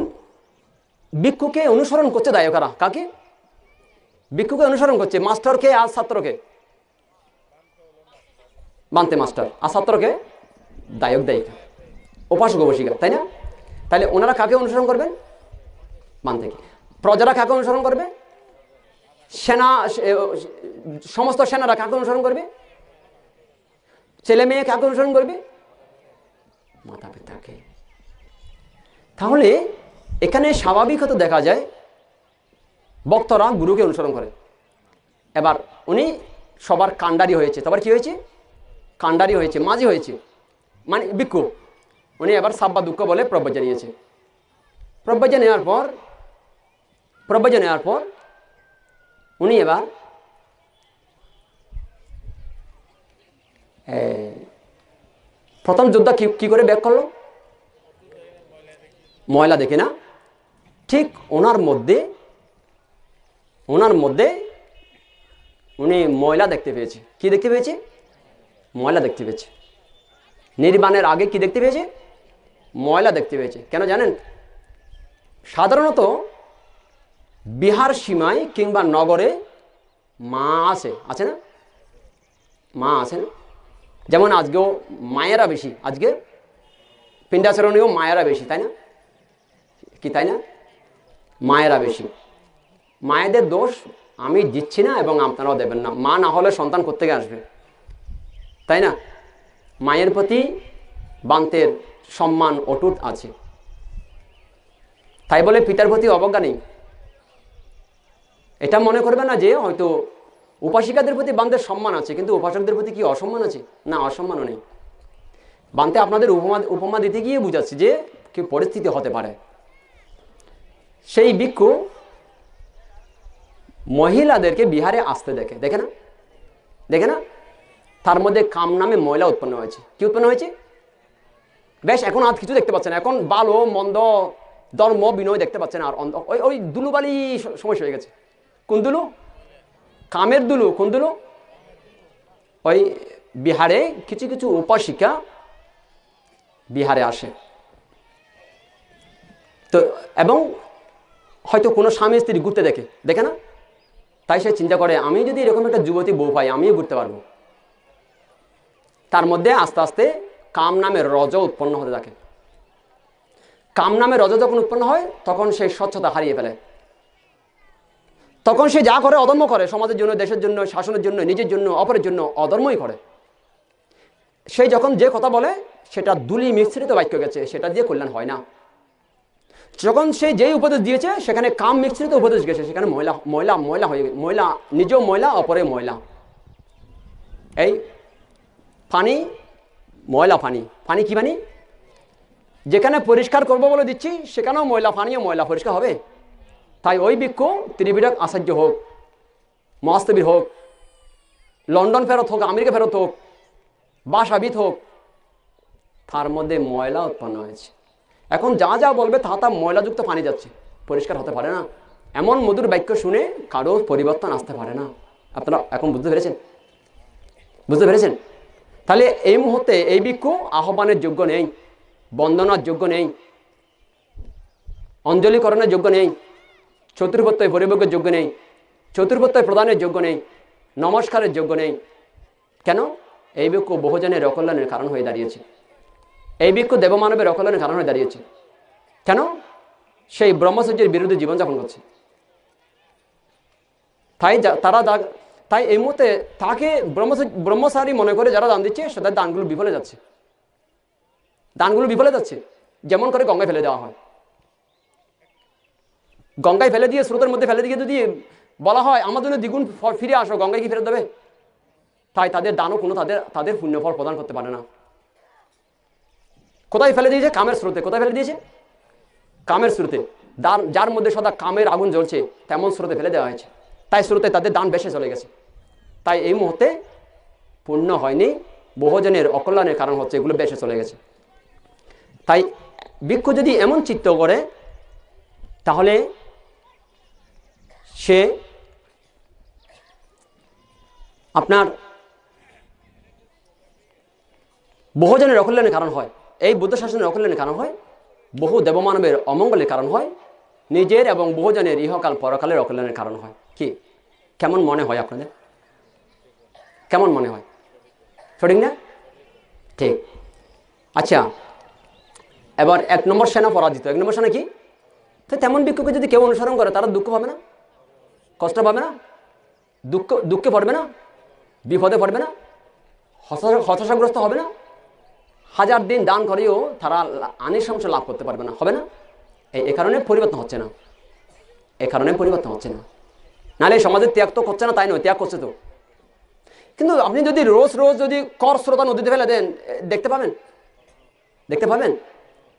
ভিক্ষুকে অনুসরণ করছে দায়কারা। কাকে? ভিক্ষুকে অনুসরণ করছে। মাস্টারকে আর ছাত্রকে? বান্তে মাস্টার। আর ছাত্রকে? দায়ক দায়িকা, উপাসক উপাসিকা, তাই না? তাহলে ওনারা কাকে অনুসরণ করবেন? বান্তেকে। প্রজারা কাকে অনুসরণ করবে? সেনা, সমস্ত সেনারা কাকে অনুসরণ করবে? ছেলে মেয়ে কাকে অনুসরণ করবে? মাতা পিতাকে। তাহলে এখানে স্বাভাবিকত দেখা যায় ভক্তরা গুরুকে অনুসরণ করে। এবার উনি সবার কাণ্ডারি হয়েছে। তারপর কি হয়েছে? কাণ্ডারি হয়েছে, মাঝি হয়েছে, মানে ভিক্ষু। উনি এবার সাব্বা দুঃখ বলে প্রব্রজা নিয়েছে। প্রব্রজা নেওয়ার পর উনি এবার প্রথম যোদ্ধা কি করে ব্যাক করলো? ময়লা দেখে না? ঠিক ওনার মধ্যে উনি ময়লা দেখতে পেয়েছে। কি দেখতে পেয়েছে? ময়লা দেখতে পেয়েছে। নির্বাণের আগে কি দেখতে পেয়েছে? ময়লা দেখতে পেয়েছে। কেন জানেন? সাধারণত বিহার সীমায় কিংবা নগরে মা আছে না? মা আছে না? যেমন আজকেও মায়েরা বেশি, আজকে পিণ্ডাচরণেও মায়েরা বেশি, তাই না? কি তাই না? মায়েরা বেশি। মায়েদের দোষ আমি দিচ্ছি না এবং আপনারাও দেবেন না। মা না হলে সন্তান কোত্থেকে আসবে, তাই না? মায়ের প্রতি বান্তের সম্মান অটুট আছে। তাই বলে পিতার প্রতি অবজ্ঞা নেই। এটা মনে করবে না যে হয়তো উপাসিকাদের প্রতি বান্তের সম্মান আছে, কিন্তু উপাসকদের প্রতি কি অসম্মান আছে? না, অসম্মানও নেই। বান্তে আপনাদের উপমা দিতে গিয়ে বুঝাচ্ছি যে কি পরিস্থিতি হতে পারে। সেই ভিক্ষু মহিলাদেরকে বিহারে আসতে দেখে না? তার মধ্যে কাম নামে ময়লা উৎপন্ন হয়েছে। কি উৎপন্ন হয়েছে? বেশ, এখন আর কিছু দেখতে পাচ্ছেন। এখন ভালো মন্দ ধর্ম বিনয় দেখতে পাচ্ছেন। আর ওই দুলুবালি সমস্যা হয়ে গেছে। কোন দুলু? কামের দুলু। কোন দুলু? ওই বিহারে কিছু উপাসিকা বিহারে আসে তো, এবং হয়তো কোনো স্বামী স্ত্রী ঘুরতে দেখে না? তাই সে চিন্তা করে আমি যদি এরকম একটা যুবতী বউ পাই আমিও ঘুরতে পারবো। তার মধ্যে আস্তে আস্তে কাম নামের রজ উৎপন্ন হতে থাকে। কাম নামের রজ যখন উৎপন্ন হয় তখন সে স্বচ্ছতা হারিয়ে ফেলে। তখন সে যা করে অধর্ম করে, সমাজের জন্য, দেশের জন্য, শাসনের জন্য, নিজের জন্য, অপরের জন্য অধর্মই করে। সেই যখন যে কথা বলে সেটা দুলি মিশ্রিত বাক্য গেছে, সেটা দিয়ে কল্যাণ হয় না। যখন সে যেই উপদেশ দিয়েছে সেখানে কাম মিশ্রিত উপদেশ গেছে, সেখানে ময়লা হয়ে গেছে। ময়লা, নিজেও ময়লা, অপরে ময়লা। এই পানি, ময়লা পানি কি পানি? যেখানে পরিষ্কার করবো বলে দিচ্ছি সেখানেও ময়লা, পানিও ময়লা, পরিষ্কার হবে? তাই ওই ভিক্ষু ত্রিবিধক আচার্য হোক, মহাস্তবীর হোক, লন্ডন ফেরত হোক, আমেরিকা ফেরত হোক, বাসাবিদ হোক, তার মধ্যে ময়লা উৎপন্ন হয়েছে। এখন যা বলবে তা ময়লাযুক্ত পানি যাচ্ছে, পরিষ্কার হতে পারে না। এমন মধুর বাক্য শুনে কারো পরিবর্তন আসতে পারে না। আপনারা এখন বুঝতে পেরেছেন? তাহলে এই মুহূর্তে এই ভিক্ষু আহ্বানের যোগ্য নেই, বন্দনার যোগ্য নেই, অঞ্জলিকরণের যোগ্য নেই, চতুর্বত্যয় পরিভোগের যোগ্য নেই, চতুর্বত্যয় প্রদানের যোগ্য নেই, নমস্কারের যোগ্য নেই। কেন? এই ভিক্ষু বহুজনের অকল্যাণের কারণ হয়ে দাঁড়িয়েছে। এই ভিক্ষু দেবমানবের অকল্যাণের কারণ হয়ে দাঁড়িয়েছে। কেন? সেই ব্রহ্মচর্যের বিরুদ্ধে জীবনযাপন করছে। তাই এই মুহূর্তে তাকে ব্রহ্মচারী মনে করে যারা দান দিচ্ছে তাদের দানগুলো বিফলে যাচ্ছে। যেমন করে গঙ্গায় ফেলে দেওয়া হয়। গঙ্গায় ফেলে দিয়ে, স্রোতের মধ্যে ফেলে দিয়ে যদি বলা হয় আমার জন্য দ্বিগুণ ফিরে আসো, গঙ্গায় কি ফেরত দেবে? তাই তাদের দানও কোনো তাদের পুণ্যফল প্রদান করতে পারে না। কোথায় ফেলে দিয়েছে? কামের স্রোতে। কোথায় ফেলে দিয়েছে? কামের স্রোতে। যার মধ্যে সদা কামের আগুন জ্বলছে তেমন স্রোতে ফেলে দেওয়া হয়েছে। তাই স্রোতে তাদের দান বেশি চলে গেছে। তাই এই মুহূর্তে পুণ্য হয়নি, বহুজনের অকল্যাণের কারণ হচ্ছে এগুলো বেশি চলে গেছে। তাই ভিক্ষু যদি এমন চিত্ত করে তাহলে সে আপনার বহুজনের অকল্যাণের কারণ হয়, এই বুদ্ধ শাসনের অকল্যাণের কারণ হয়, বহু দেবমানবের অমঙ্গলের কারণ হয়, নিজের এবং বহুজনের ইহকাল পরকালের অকল্যাণের কারণ হয়। কি কেমন মনে হয় আপনাদের? কেমন মনে হয়? সঠিক না? ঠিক। আচ্ছা, এবার 1 নম্বর সেনা পরাজিত। 1 নম্বর সেনা কি? তো তেমন ভিক্ষুকে যদি কেউ অনুসরণ করে তারা দুঃখ পাবে না? কষ্ট পাবে না? দুঃখে পড়বে না? বিপদে পড়বে না? হতাশাগ্রস্ত হবে না? 1000 দিন দান করেও তারা আনিশংস লাভ করতে পারবে না, হবে না? এই কারণে পরিবর্তন হচ্ছে না, এই কারণে পরিবর্তন হচ্ছে না। নাহলে সমাজের ত্যাগ তো করছে না তাই নয়, ত্যাগ করছে তো। কিন্তু আপনি যদি রোজ রোজ যদি কর স্রোতা নদীতে ফেলে দেন, দেখতে পাবেন? দেখতে পাবেন?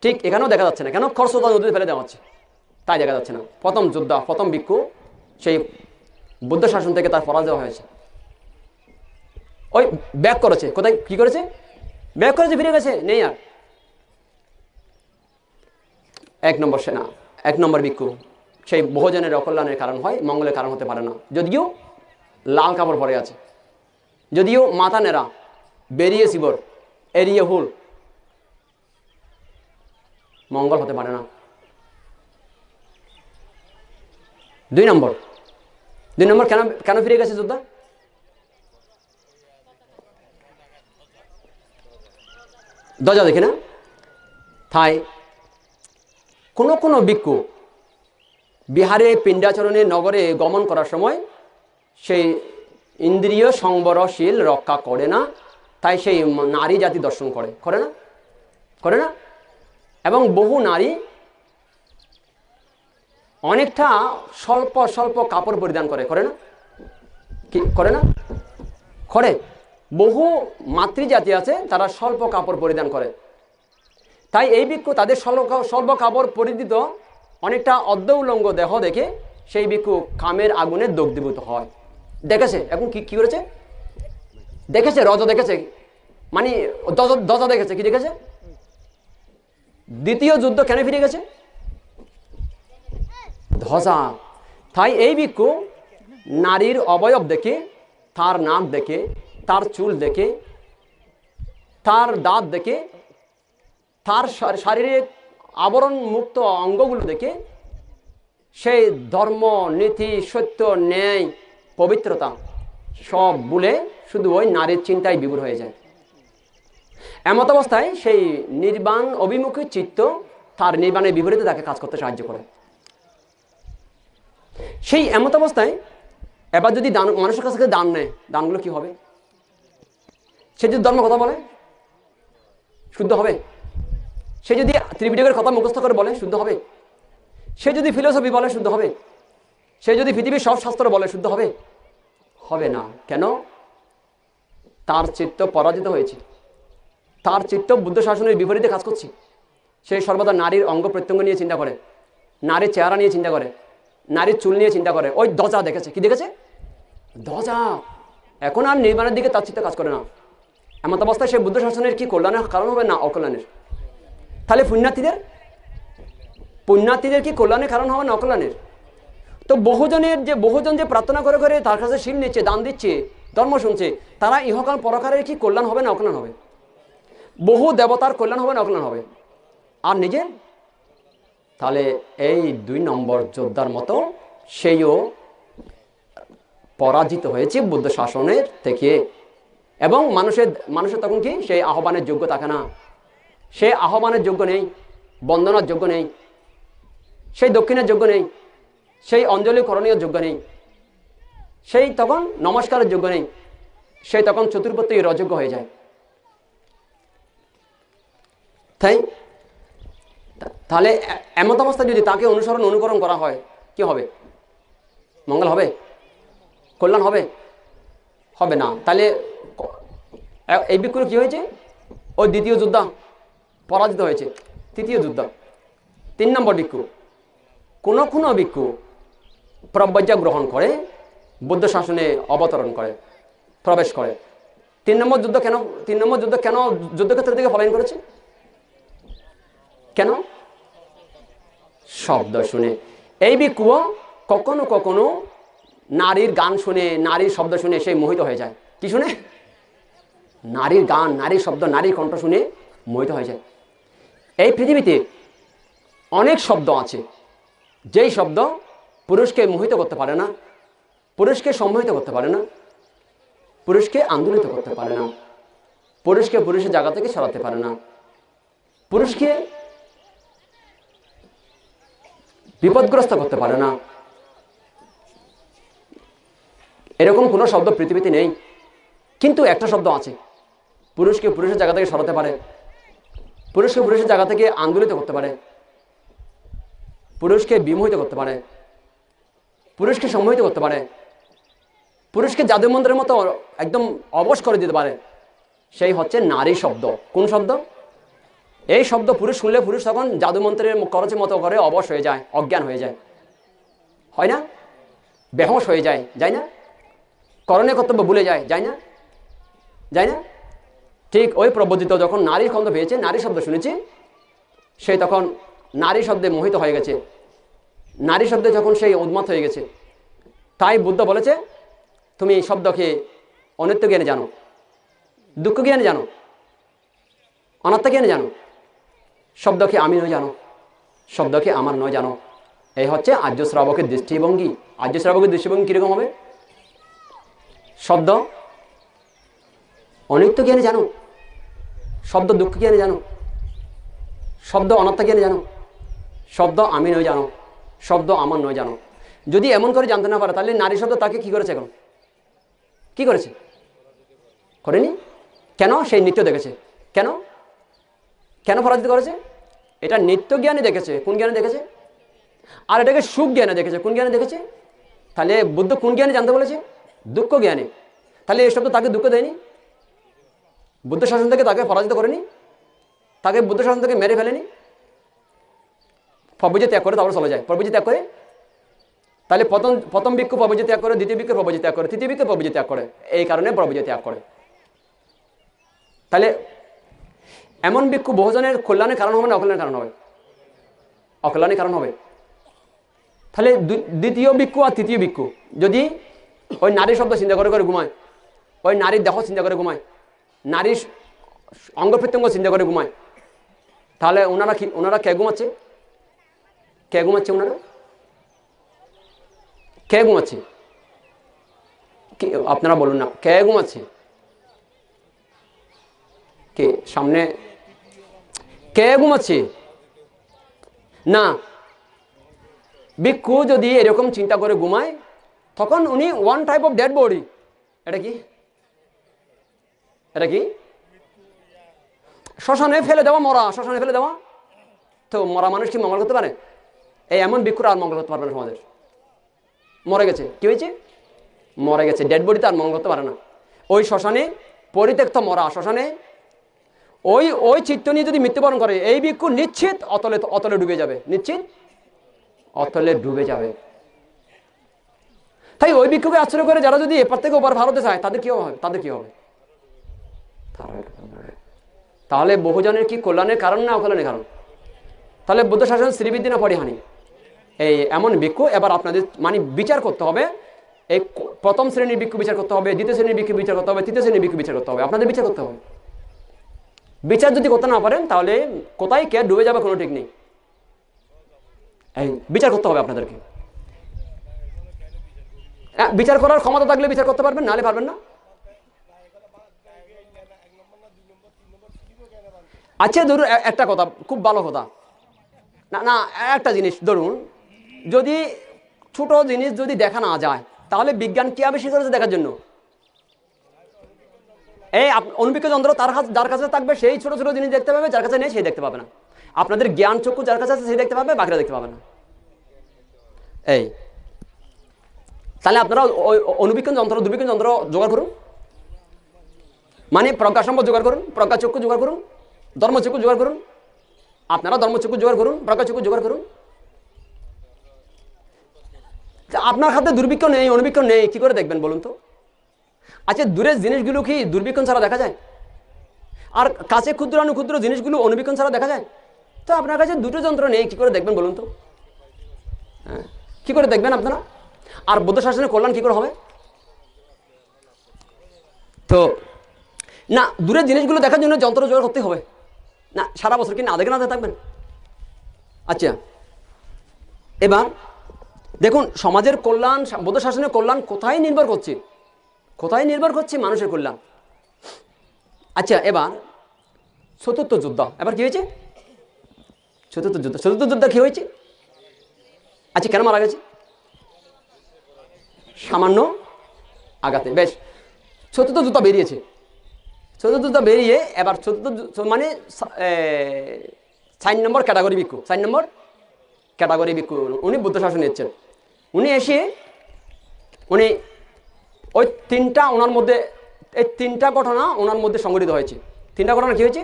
ঠিক এখানেও দেখা যাচ্ছে না। কেন? কর স্রোতা নদীতে ফেলে দেওয়া হচ্ছে, তাই দেখা যাচ্ছে না। প্রথম যোদ্ধা, প্রথম ভিক্ষু, সেই বুদ্ধ শাসন থেকে তার পরাজয় হয়েছে। ওই ব্যাক করেছে, কোথায় কি করেছে? ব্যাক করেছে, ফিরে গেছে, নেই আর। 1 নম্বর সেনা, 1 নম্বর ভিক্ষু, সেই বহুজনের অকল্যাণের কারণ হয়, মঙ্গলের কারণ হতে পারে না। যদিও লাল কাপড় পরে আছে, যদিও মাথা নেড়া, বেরিয়ে শিবর, এরিয়ে হুল, মঙ্গল হতে পারে না। 2 নম্বর কেন কেন ফিরে গেছে যোদ্ধা? ধ্বজা দেখে না? তাই কোনো ভিক্ষু বিহারে পিণ্ডাচরণে নগরে গমন করার সময় সেই ইন্দ্রিয় সংবরশীল রক্ষা করে না, তাই সেই নারী জাতি দর্শন করে না? করে না? এবং বহু নারী অনেকটা স্বল্প স্বল্প কাপড় পরিধান করে না? কি করে না? করে। বহু মাতৃজাতি আছে তারা স্বল্প কাপড় পরিধান করে। তাই এই ভিক্ষু তাদের স্বল্প কাপড় পরিধিত অনেকটা অর্ধউলঙ্গ দেহ দেখে সেই ভিক্ষু কামের আগুনে দগ্ধীভূত হয়। দেখেছে, এখন কি করেছে? দেখেছে, রজ দেখেছে, মানে ধ্বজা দেখেছে। কি দেখেছে? দ্বিতীয় যুদ্ধ কেন ফিরে গেছে? ধ্বজা। তাই এই ভিক্ষু নারীর অবয়ব দেখে, তার নাক দেখে, তার চুল দেখে, তার দাঁত দেখে, তার শারীরিক আবরণ মুক্ত অঙ্গগুলো দেখে সেই ধর্ম, নীতি, সত্য, ন্যায়, পবিত্রতা সব ভুলে শুধু ওই নারীর চিন্তায় বিভোর হয়ে যায়। এমত অবস্থায় সেই নির্বাণ অভিমুখী চিত্ত তার নির্বাণের বিপরীতে তাকে কাজ করতে সাহায্য করে। সেই এমত অবস্থায় এবার যদি দান মানুষের কাছ থেকে দান নেয়, দানগুলো কি হবে? সে যদি ধর্ম কথা বলে শুদ্ধ হবে? সে যদি ত্রিপিটকের কথা মুখস্থ করে বলে শুদ্ধ হবে? সে যদি ফিলোসফি বলে শুদ্ধ হবে? সে যদি পৃথিবীর সব শাস্ত্র বলে শুদ্ধ হবে? হবে না। কেন? তার চিত্ত পরাজিত হয়েছে, তার চিত্ত বুদ্ধ শাসনের বিপরীতে কাজ করছে। সে সর্বদা নারীর অঙ্গ প্রত্যঙ্গ নিয়ে চিন্তা করে, নারীর চেহারা নিয়ে চিন্তা করে, নারীর চুল নিয়ে চিন্তা করে। ওই ধ্বজা দেখেছে। কি দেখেছে? ধ্বজা। এখন আর নির্মাণের দিকে তার চিত্ত কাজ করে না। এমন অবস্থায় সে বুদ্ধ শাসনের কি কল্যাণের কারণ হবে না অকল্যাণের? তাহলে পুণ্যার্থীদের কি কল্যাণের কারণ হবে না অকল্যাণের? তো বহুজন যে প্রার্থনা করে করে তার কাছে শিল নিচ্ছে, দান দিচ্ছে, ধর্ম শুনছে, তারা ইহকাল পরকালের কি কল্যাণ হবে না অকল্যাণ হবে? বহু দেবতার কল্যাণ হবে না অকল্যাণ হবে? আর নিজে তাহলে এই 2 নম্বর যোদ্ধার মতো সেও পরাজিত হয়েছে বুদ্ধ শাসনের থেকে। এবং মানুষের তখন কি সেই আহ্বানের যোগ্য থাকে না, সে আহ্বানের যোগ্য নেই, বন্দনার যোগ্য নেই, সেই দক্ষিণের যোগ্য নেই, সেই অঞ্জলি করণীয় যোগ্য নেই, সেই তখন নমস্কারের যোগ্য নেই, সেই তখন চতুর্পত্তি অযোগ্য হয়ে যায়। তাহলে এমত অবস্থায় যদি তাকে অনুকরণ করা হয়, কি হবে? মঙ্গল হবে? কল্যাণ হবে? হবে না। তাহলে এই ভিক্ষুর কি হয়েছে? ওই দ্বিতীয় যোদ্ধা পরাজিত হয়েছে। তৃতীয় যুদ্ধ, 3 নম্বর ভিক্ষু। কোনো ভিক্ষু প্রব্রজ্ঞা গ্রহণ করে বুদ্ধ শাসনে অবতরণ করে, প্রবেশ করে। 3 নম্বর যুদ্ধ কেন যুদ্ধক্ষেত্র থেকে পলায়ন করেছে? কেন? শব্দ শুনে। এই ভিক্ষুও কখনো কখনো নারীর গান শুনে, নারীর শব্দ শুনে সে মোহিত হয়ে যায়। কি শুনে? নারীর গান, নারীর শব্দ, নারীর কণ্ঠ শুনে মোহিত হয়ে যায়। এই পৃথিবীতে অনেক শব্দ আছে যেই শব্দ পুরুষকে মোহিত করতে পারে না, পুরুষকে সম্মোহিত করতে পারে না, পুরুষকে আন্দোলিত করতে পারে না, পুরুষকে পুরুষের জায়গা থেকে সরাতে পারে না, পুরুষকে বিপদগ্রস্ত করতে পারে না। এরকম কোনো শব্দ পৃথিবীতে নেই। কিন্তু একটা শব্দ আছে, পুরুষকে পুরুষের জায়গা থেকে সরাতে পারে, পুরুষকে পুরুষের জায়গা থেকে আন্দোলিত করতে পারে, পুরুষকে বিমোহিত করতে পারে, পুরুষকে সম্মোহিত করতে পারে, পুরুষকে জাদুমন্ত্রের মতো একদম অবশ করে দিতে পারে। সেই হচ্ছে নারী শব্দ। কোন শব্দ? এই শব্দ পুরুষ শুনলে পুরুষ তখন জাদুমন্ত্রের খরচের মতো করে অবশ হয়ে যায়, অজ্ঞান হয়ে যায়, হয় না? বেহোশ হয়ে যায়, যায় না? করণীয় কর্তব্য ভুলে যায়, যায় না? যায় না? ঠিক ওই প্রবোধিত যখন নারীর শব্দ পেয়েছে, নারী শব্দ শুনেছে, সে তখন নারী শব্দে মোহিত হয়ে গেছে, নারী শব্দে যখন সেই উন্মাদ হয়ে গেছে। তাই বুদ্ধ বলেছে, তুমি শব্দকে অনিত্য জ্ঞানে জানো, দুঃখ জ্ঞানে জানো, অনাত্মা জ্ঞানে জানো, শব্দকে আমি নয় জানো, শব্দকে আমার নয় জানো। এই হচ্ছে আর্য শ্রাবকের দৃষ্টিভঙ্গি। আর্য শ্রাবকের দৃষ্টিভঙ্গি কীরকম হবে? শব্দ অনিত্য জ্ঞানে জানো, শব্দ দুঃখ জ্ঞানে জানো, শব্দ অনাত্মা জ্ঞানে জানো, শব্দ আমি নয় জানো, শব্দ আমার নয় জানো। যদি এমন করে জানতে না পারে, তাহলে নারী শব্দ তাকে কি করেছে? এখন কি করেছে? করেনি। কেন? সেই নৃত্য দেখেছে। কেন? কেন পরাজিত করেছে? এটা নিত্য জ্ঞানে দেখেছে। কোন জ্ঞানে দেখেছে? আর এটাকে সুখ জ্ঞানে দেখেছে। কোন জ্ঞানে দেখেছে? তাহলে বুদ্ধ কোন জ্ঞানে জানতে বলেছে? দুঃখ জ্ঞানে। তাহলে এই শব্দ তাকে দুঃখ দেয়নি, বুদ্ধ শাসন থেকে তাকে পরাজিত করেনি, তাকে বুদ্ধ শাসন থেকে মেরে ফেলেনি। প্রভুজি ত্যাগ করে তারপর চলে যায়, প্রভুজি ত্যাগ করে। তাহলে প্রথম ভিক্ষু প্রভুজি ত্যাগ করে, দ্বিতীয় ভিক্ষু প্রভুজি ত্যাগ করে, তৃতীয় ভিক্ষু প্রভুজি ত্যাগ করে। এই কারণে প্রভুজি ত্যাগ করে। তাহলে এমন ভিক্ষু বহুজনের কল্যাণের কারণ হবে না অকল্যাণের কারণ হবে? অকল্যাণের কারণ হবে। তাহলে দ্বিতীয় ভিক্ষু আর তৃতীয় ভিক্ষু যদি ওই নারীর শব্দ চিন্তা করে করে ঘুমায়, ওই নারীর দেহ চিন্তা করে ঘুমায়, নারীর অঙ্গ প্রত্যঙ্গ চিন্তা করে ঘুমায়, তাহলে ওনারা কে ঘুমাচ্ছে? কে ঘুমাচ্ছে? ওনারা কে ঘুমাচ্ছে? আপনারা বলুন না, কে ঘুমাচ্ছে? কে সামনে কে ঘুমাচ্ছে? না, ভিক্ষু যদি এরকম চিন্তা করে ঘুমায়, তখন উনি one type of dead body. এটা কি? এটা কি? শ্মশানে ফেলে দেওয়া, মরা শ্মশানে ফেলে দেওয়া। তো মরা মানুষ কি মঙ্গল করতে পারে? এই এমন ভিক্ষুরা আর মঙ্গল করতে পারবে না সমাজের। মরে গেছে, কি হয়েছে? মরে গেছে, ডেড বডিতে আর মঙ্গল করতে পারে না। ওই শ্মশানে, পরিত্যক্ত মরা শ্মশানে ওই চিত্ত নিয়ে যদি মৃত্যুবরণ করে, এই ভিক্ষু নিশ্চিত অতলে ডুবে যাবে, নিশ্চিত অতলে ডুবে যাবে। তাই ওই ভিক্ষুকে আশ্রয় করে যারা যদি এপার থেকে ওপার ভারতে চায়, তাদের কি হবে? তাদের কি হবে? তাহলে বহুজনের কি কল্যাণের কারণ না অকল্যাণের কারণ? তাহলে বুদ্ধ শাসন শ্রীবৃদ্ধি না পরিহানি? এই এমন ভিক্ষু এবার আপনাদের মানে বিচার করতে হবে। এই প্রথম শ্রেণীর ভিক্ষু বিচার করতে হবে, দ্বিতীয় শ্রেণীর ভিক্ষু বিচার করতে হবে, তৃতীয় শ্রেণীর ভিক্ষু বিচার করতে হবে। আপনাদের বিচার করতে হবে। বিচার যদি করতে না পারেন, তাহলে কোথায় কে ডুবে যাবে কোনো ঠিক নেই। এই বিচার করতে হবে আপনাদেরকে। বিচার করার ক্ষমতা থাকলে বিচার করতে পারবেন, নাহলে পারবেন না। আচ্ছা ধরুন একটা কথা, খুব ভালো কথা। না না, একটা জিনিস ধরুন, যদি ছোট জিনিস যদি দেখা না যায়, তাহলে বিজ্ঞান কি আবিষ্কার করেছে দেখার জন্য? এই অনুবীক্ষণ যন্ত্র যার কাছে থাকবে সেই ছোট ছোট জিনিস দেখতে পাবে, যার কাছে নেই সেই দেখতে পাবে না। আপনাদের জ্ঞান চক্ষু যার কাছে আছে সেই দেখতে পাবে, বাকিরা দেখতে পাবে না। এই তাহলে আপনারা অনুবীক্ষণ যন্ত্র, দুর্বীক্ষণ যন্ত্র জোগাড় করুন, মানে প্রজ্ঞাসম্পদ জোগাড় করুন, প্রজ্ঞাচক্ষু জোগাড় করুন, ধর্মচক্ষু জোগাড় করুন। আপনারা ধর্মচক্ষু জোগাড় করুন, প্রজ্ঞাচক্ষু জোগাড় করুন। আপনার হাতে দুর্বীক্ষণ নেই, অনুবীক্ষণ নেই, কি করে দেখবেন বলুন তো? আচ্ছা দূরের জিনিসগুলো কি দুর্বীক্ষণ ছাড়া দেখা যায়? আর কাছে ক্ষুদ্র অনুক্ষুদ্র জিনিসগুলো অনুবীক্ষণ ছাড়া দেখা যায়? তো আপনার কাছে দুটো যন্ত্র নেই, কি করে দেখবেন বলুন তো? হ্যাঁ, কি করে দেখবেন আপনারা? আর বৌদ্ধ শাসনের কল্যাণ কি করে হবে? তো না, দূরের জিনিসগুলো দেখার জন্য যন্ত্র জোগাড় করতে হবে না, সারা বছর কি না দেখে না থাকবেন? আচ্ছা, এবার দেখুন সমাজের কল্যাণ, বৌদ্ধ শাসনের কল্যাণ কোথায় নির্ভর করছে? কোথায় নির্ভর করছে মানুষের কল্যাণ? আচ্ছা, এবার চতুর্থ যুদ্ধ, এবার কি হয়েছে? চতুর্থ যুদ্ধ কি হয়েছে? আচ্ছা, কেন মারা গেছে? সামান্য আঘাতে। বেশ, চতুর্থ যুদ্ধ বেরিয়েছে। চতুর্থ যুদ্ধ বেরিয়ে এবার মানে 4 নম্বর ক্যাটাগরি ভিক্ষু, 4 নম্বর ক্যাটাগরি ভিক্ষু উনি বুদ্ধ শাসন নিচ্ছেন। উনি এসে উনি ওই তিনটা ওনার মধ্যে, এই তিনটা ঘটনা ওনার মধ্যে সংঘটিত হয়েছে। তিনটা ঘটনা কি হয়েছে?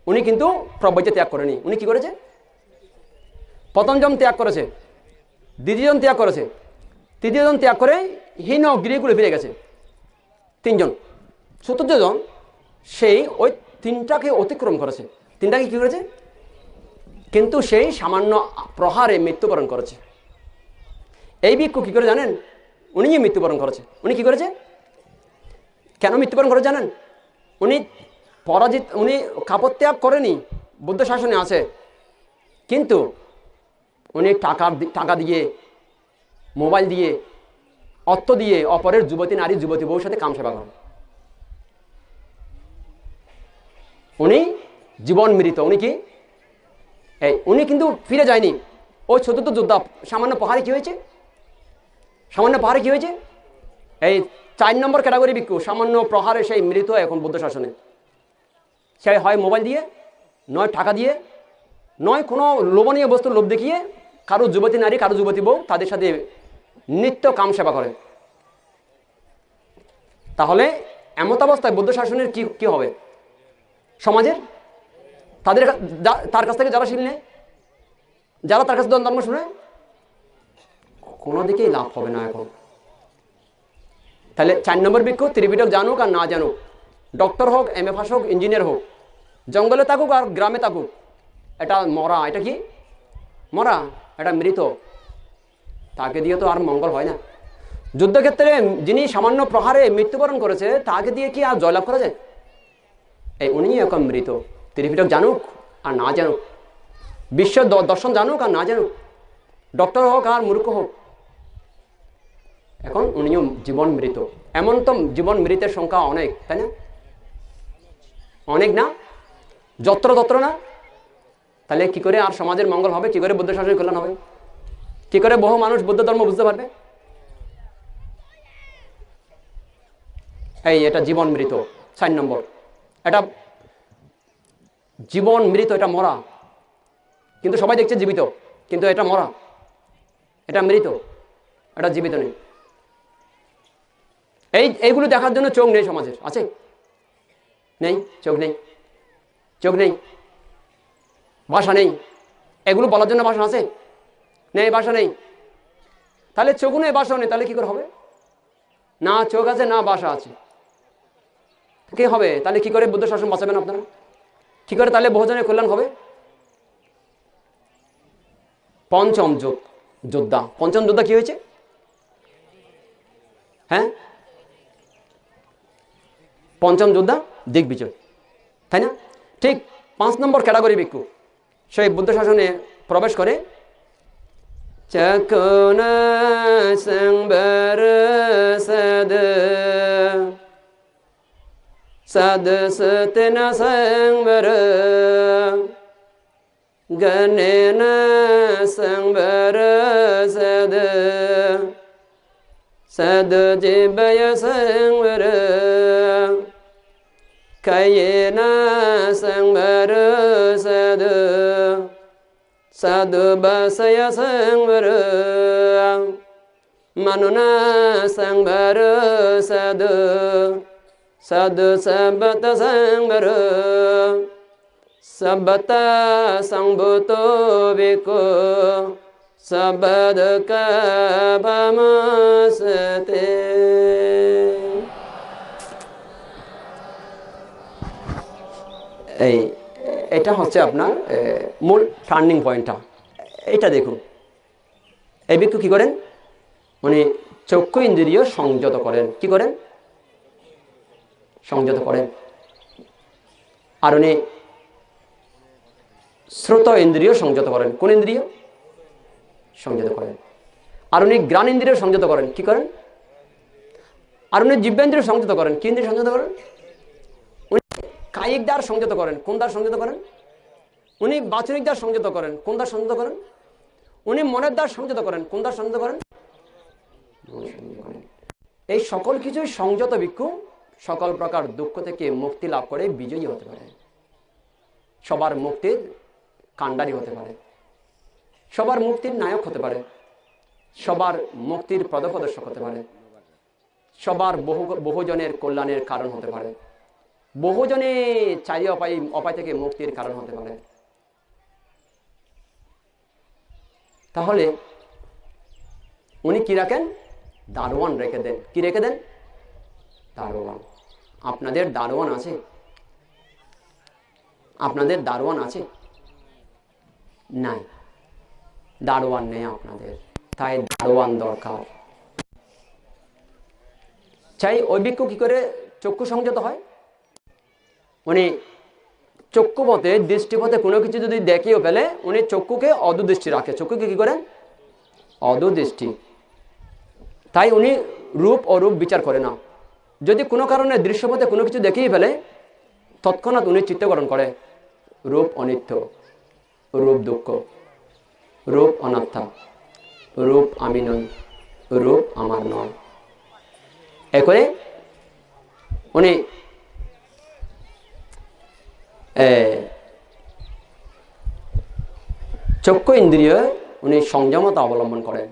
উনি কিন্তু প্রবৈজ্য ত্যাগ করেনি। উনি কি করেছে? প্রথম জন ত্যাগ করেছে, দ্বিতীয় জন ত্যাগ করেছে, তৃতীয় জন ত্যাগ করে হীন গৃহগুলো ফিরে গেছে। 3 জন। চতুর্থ জন সেই ওই তিনটাকে অতিক্রম করেছে। তিনটাকে কি করেছে? কিন্তু সেই সামান্য প্রহারে মৃত্যুবরণ করেছে। এই ভিক্ষু কি করে জানেন? উনি মৃত্যুবরণ করেছে। উনি কি করেছে? কেন মৃত্যুবরণ করে জানেন? উনি উনি কাপড় ত্যাগ করেনি, বুদ্ধ শাসনে আছে, কিন্তু উনি টাকা দিয়ে, মোবাইল দিয়ে, অর্থ দিয়ে অপরের নারী যুবতী বউর সাথে কাম সেবা করেন। উনি জীবন মৃত। উনি কি উনি কিন্তু ফিরে যায়নি। ওই চতুর্থ যোদ্ধা সামান্য পাহাড়ে কি হয়েছে? সামান্য পাহাড়ে কি হয়েছে? এই 4 নম্বর ক্যাটাগরি ভিক্ষু সামান্য প্রহারে সেই মৃত এখন বুদ্ধ শাসনে। সে হয় মোবাইল দিয়ে, নয় টাকা দিয়ে, নয় কোনো লোভনীয় বস্তুর লোভ দেখিয়ে কারো যুবতী নারী, কারো যুবতী বউ তাদের সাথে নিত্য কাম সেবা করে। তাহলে এমত অবস্থায় বুদ্ধ শাসনের কি হবে সমাজের? তার কাছ থেকে যারা শিল নেয়, যারা তার কাছে ধর্ম শুনে, কোনো দিকেই লাভ হবে না এখন। তাহলে 4 নম্বর ভিক্ষু ত্রিপিটক জানুক আর না জানুক, ডক্টর হোক, MA পাস হোক, ইঞ্জিনিয়ার হোক, জঙ্গলে থাকুক আর গ্রামে থাকুক, এটা মরা। এটা কি মরা? এটা মৃত। তাকে দিয়ে তো আর মঙ্গল হয় না। যুদ্ধক্ষেত্রে যিনি সামান্য প্রহারে মৃত্যুবরণ করেছে তাকে দিয়ে কি আর জয়লাভ করা যায়? উনি এখন মৃত। ত্রিপিটক জানুক আর না জানুক, বিশ্ব দর্শন জানুক আর না জানুক, ডক্টর হোক আর মূর্খ হোক, এখন উনিও জীবন মৃত। এমন তো জীবন মৃতের সংখ্যা অনেক, তাই না? অনেক না? যত্র না? তাহলে কি করে আর সমাজের মঙ্গল হবে? কি করে বুদ্ধ শাসনের কল্যাণ হবে? কি করে বহু মানুষ বুদ্ধ ধর্ম বুঝতে পারবে? এটা জীবন মৃত 4 নম্বর। এটা জীবন মৃত, এটা মরা। কিন্তু সবাই দেখছে জীবিত, কিন্তু এটা মরা, এটা মৃত, এটা জীবিত নেই। এইগুলো দেখার জন্য চোখ নেই সমাজের। আছে? নেই, চোখ নেই, চোখ নেই, ভাষা নেই। এগুলো বলার জন্য ভাষা আছে? নেই, ভাষা নেই। তাহলে চোখ নেই, ভাষা নেই, তাহলে কি করে হবে? না চোখ আছে, না ভাষা আছে, কি হবে? তাহলে কি করে বুদ্ধ শাসন বাঁচাবেন আপনারা? কি করে তাহলে বহুজনের কল্যাণ হবে? পঞ্চম যোদ্ধা। পঞ্চম যোদ্ধা কি হয়েছে? হ্যাঁ, পঞ্চম যোদ্ধা দিগ্বিজয়, তাই না? ঠিক 5 নম্বর ক্যাটাগরি ভিক্ষু সেই বুদ্ধ শাসনে প্রবেশ করে। চকুন সংবর সদ সদ সতন সংবর গণেন সংবর সদ সদ জীবয় সংবর কয়েন সংবর সদ সদ বসয় সংবর মনুনা সংবর সদ সদ সবত সংবর সবত সংভূত বিকো সবদ কবমসতে। এটা হচ্ছে আপনার মূল টার্নিং পয়েন্টটা। এটা দেখুন, এই ভিক্ষু কী করেন, উনি চক্ষু ইন্দ্রিয় সংযত করেন। কি করেন? সংযত করেন। আর উনি শ্রোত ইন্দ্রিয় সংযত করেন। কোন ইন্দ্রিয়? সংযত করেন। আর উনি ঘ্রাণ ইন্দ্রিয় সংযত করেন। কি করেন? আর উনি জিহ্বেন্দ্রিয় সংযত করেন। কি ইন্দ্রিয় সংযত করেন? উনি কায়িক দ্বার সংযত করেন। কোন দ্বার সংযত করেন? উনি বাচনিক দ্বার সংযত করেন। কোন দ্বার সংযত করেন? উনি মনের দ্বার সংযত করেন। কোন দ্বার সংযত করেন? এই সকল কিছুই সংযত ভিক্ষু সকল প্রকার দুঃখ থেকে মুক্তি লাভ করে বিজয়ী হতে পারে, সবার মুক্তির কাণ্ডারি হতে পারে, সবার মুক্তির নায়ক হতে পারে, সবার মুক্তির পথপ্রদর্শক হতে পারে, সবার বহুজনের কল্যাণের কারণ হতে পারে, বহুজনে চারি অপায় থেকে মুক্তির কারণ হতে পারে। তাহলে উনি কি রাখেন? দারোয়ান রেখে দেন। কি রেখে দেন? দারোয়ান। আপনাদের দারোয়ান আছে? আপনাদের দারোয়ান আছে? নাই, দারোয়ান নেই আপনাদের, তাই দারোয়ান দরকার। চাই ওই ভিক্ষু কি করে চক্ষু সংযত হয়? উনি চক্ষু পথে দৃষ্টিপথে কোনো কিছু যদি দেখিও ফেলে, উনি চক্ষুকে অদূরদৃষ্টি রাখে। চক্ষুকে কি করেন? অদূরদৃষ্টি। তাই উনি রূপ অরূপ বিচার করে না। যদি কোনো কারণে দৃশ্যপথে কোনো কিছু দেখেই ফেলে, তৎক্ষণাৎ উনি চিত্তকরণ করে রূপ অনিত্য, রূপ দুঃখ, রূপ অনাত্মা, রূপ আমি নই, রূপ আমার নয়। এ করে উনি চক্ষু ইন্দ্রিয় উনি সংযমতা অবলম্বন করেন।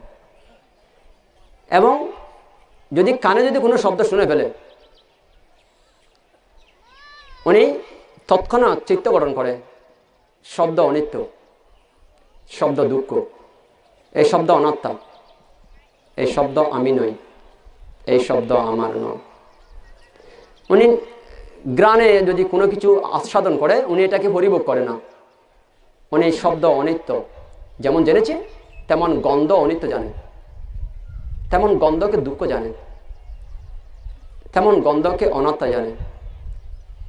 এবং যদি কানে যদি কোনো শব্দ শুনে ফেলে, উনি তৎক্ষণাৎ চিত্তকরণ করে শব্দ অনিত্য, শব্দ দুঃখ, এই শব্দ অনাত্মা, এই শব্দ আমি নই, এই শব্দ আমার নয়। উনি গ্রানে যদি কোনো কিছু আস্বাদন করে, উনি এটাকে পরিভোগ করে না। উনি শব্দ অনিত্য যেমন জেনেছে, তেমন গন্ধ অনিত্য জানে, তেমন গন্ধকে দুঃখ জানে, তেমন গন্ধকে অনাত্মা জানে,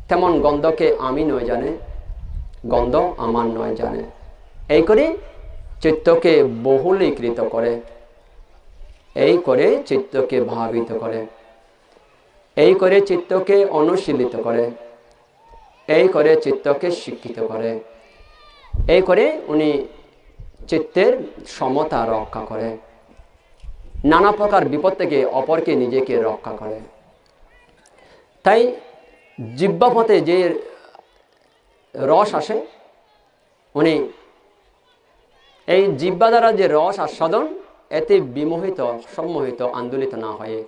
তেমন গন্ধকে আমি নয় জানে, গন্ধ আমার নয় জানে। এই করে চিত্তকে বহুলীকৃত করে, এই করে চিত্তকে ভাবিত করে, এই করে চিত্তকে অনুশীলিত করে, এই করে চিত্তকে শিক্ষিত করে, এই করে উনি চিত্তের সমতা রক্ষা করে, নানা প্রকার বিপদ থেকে অপরকে নিজেকে রক্ষা করে। তাই জিহ্বাপথে যে রস আসে, উনি এই জিহ্বা দ্বারা যে রস আস্বাদন, এতে বিমোহিত সম্মোহিত আন্দোলিত না হয়ে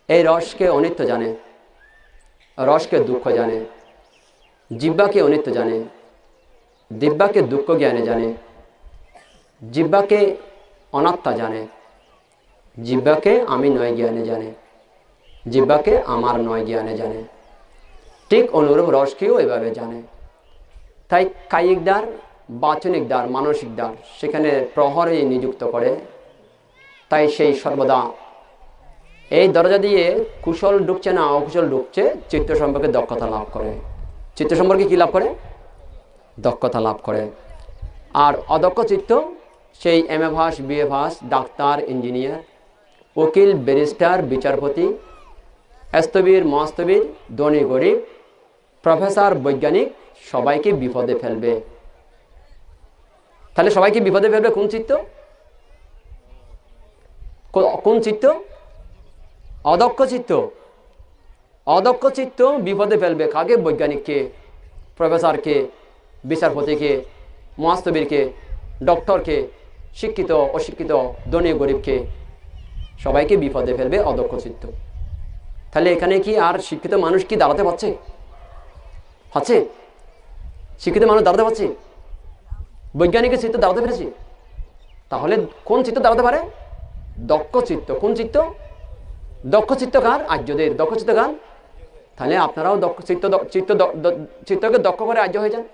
এই রসকে অনিত্য জানে, রসকে দুঃখ জানে, জিহ্বাকে অনিত্য জানে, দিব্যাকে দুঃখ জ্ঞানে জানে, জিহ্বাকে অনাত্মা জানে, জিহ্বাকে আমি নয় জ্ঞানে জানে, জিহ্বাকে আমার নয় জ্ঞানে জানে। ঠিক অনুরূপ রসকেও এভাবে জানে। তাই কায়িক দ্বার, বাচনিক দ্বার, মানসিক দ্বার সেখানে প্রহরী নিযুক্ত করে। তাই সেই সর্বদা এই দরজা দিয়ে কুশল ঢুকছে না অকুশল ঢুকছে, চিত্ত সম্পর্কে দক্ষতা লাভ করে। চিত্ত সম্পর্কে কি লাভ করে? দক্ষতা লাভ করে। আর অদক্ষ চিত্ত সেই M A pass, B A pass, ডাক্তার, ইঞ্জিনিয়ার, উকিল, ব্যারিস্টার, বিচারপতি, স্থবির, মহাস্থবির, ধনী গরিব, প্রফেসর, বৈজ্ঞানিক সবাইকে বিপদে ফেলবে। তাহলে সবাইকে বিপদে ফেলবে কোন চিত্ত? কোন চিত্ত? অদক্ষ চিত্ত। অদক্ষ চিত্ত বিপদে ফেলবে কাকে? বৈজ্ঞানিককে, প্রফেসরকে, বিচারপতিকে, মহাস্থবিরকে, ডক্টরকে, শিক্ষিত অশিক্ষিত, ধনী গরিবকে সবাইকে বিপদে ফেলবে অদক্ষ চিত্ত। তাহলে এখানে কি আর শিক্ষিত মানুষ কি দাঁড়াতে পারছে? পাচ্ছে? শিক্ষিত মানুষ দাঁড়াতে পারছে? বৈজ্ঞানিকের চিত্ত দাঁড়াতে পেরেছে? তাহলে কোন চিত্ত দাঁড়াতে পারে? দক্ষ চিত্ত। কোন চিত্ত? দক্ষ চিত্ত কার? আর্যদের। দক্ষ চিত্ত কার? তাহলে আপনারাও চিত্তকে দক্ষ করে আর্য হয়ে যান।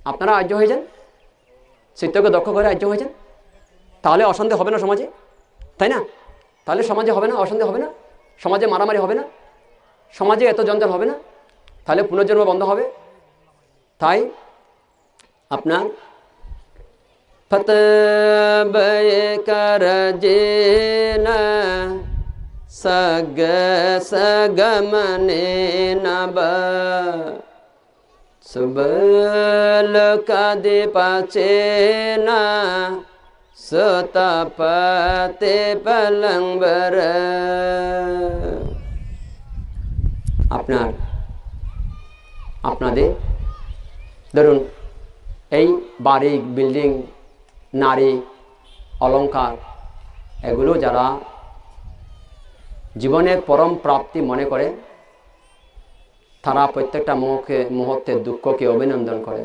আপনারা আর্য হয়ে যান, চিত্তকে দক্ষ করে আর্য হয়ে যান। তাহলে অশান্তি হবে না সমাজে, তাই না? তাহলে সমাজে হবে না, অশান্তি হবে না, সমাজে মারামারি হবে না, সমাজে এত জঞ্জাল হবে না, তাহলে পুনর্জন্ম বন্ধ হবে। তাই আপনার ফতবয়ে করজেনা সগমনে নব সুবল কাদে পাচে না সতপতে পলংবর। আপনাদের ধরুন এই বাড়ি, বিল্ডিং, নারী, অলংকার, এগুলো যারা জীবনের পরম প্রাপ্তি মনে করে, তারা প্রত্যেকটা মুহূর্তে দুঃখকে অভিনন্দন করে।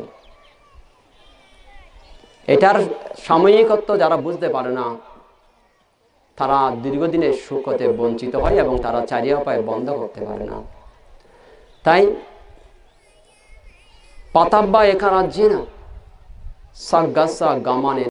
এটার সাময়িকত্ব যারা বুঝতে পারে না, তারা দীর্ঘদিনের সুখ হতে বঞ্চিত হয় এবং তারা চারিয়া উপায় বন্ধ করতে পারে না। তাই পাতাব্বা একা রাজ্যে না সাগাসা গামানে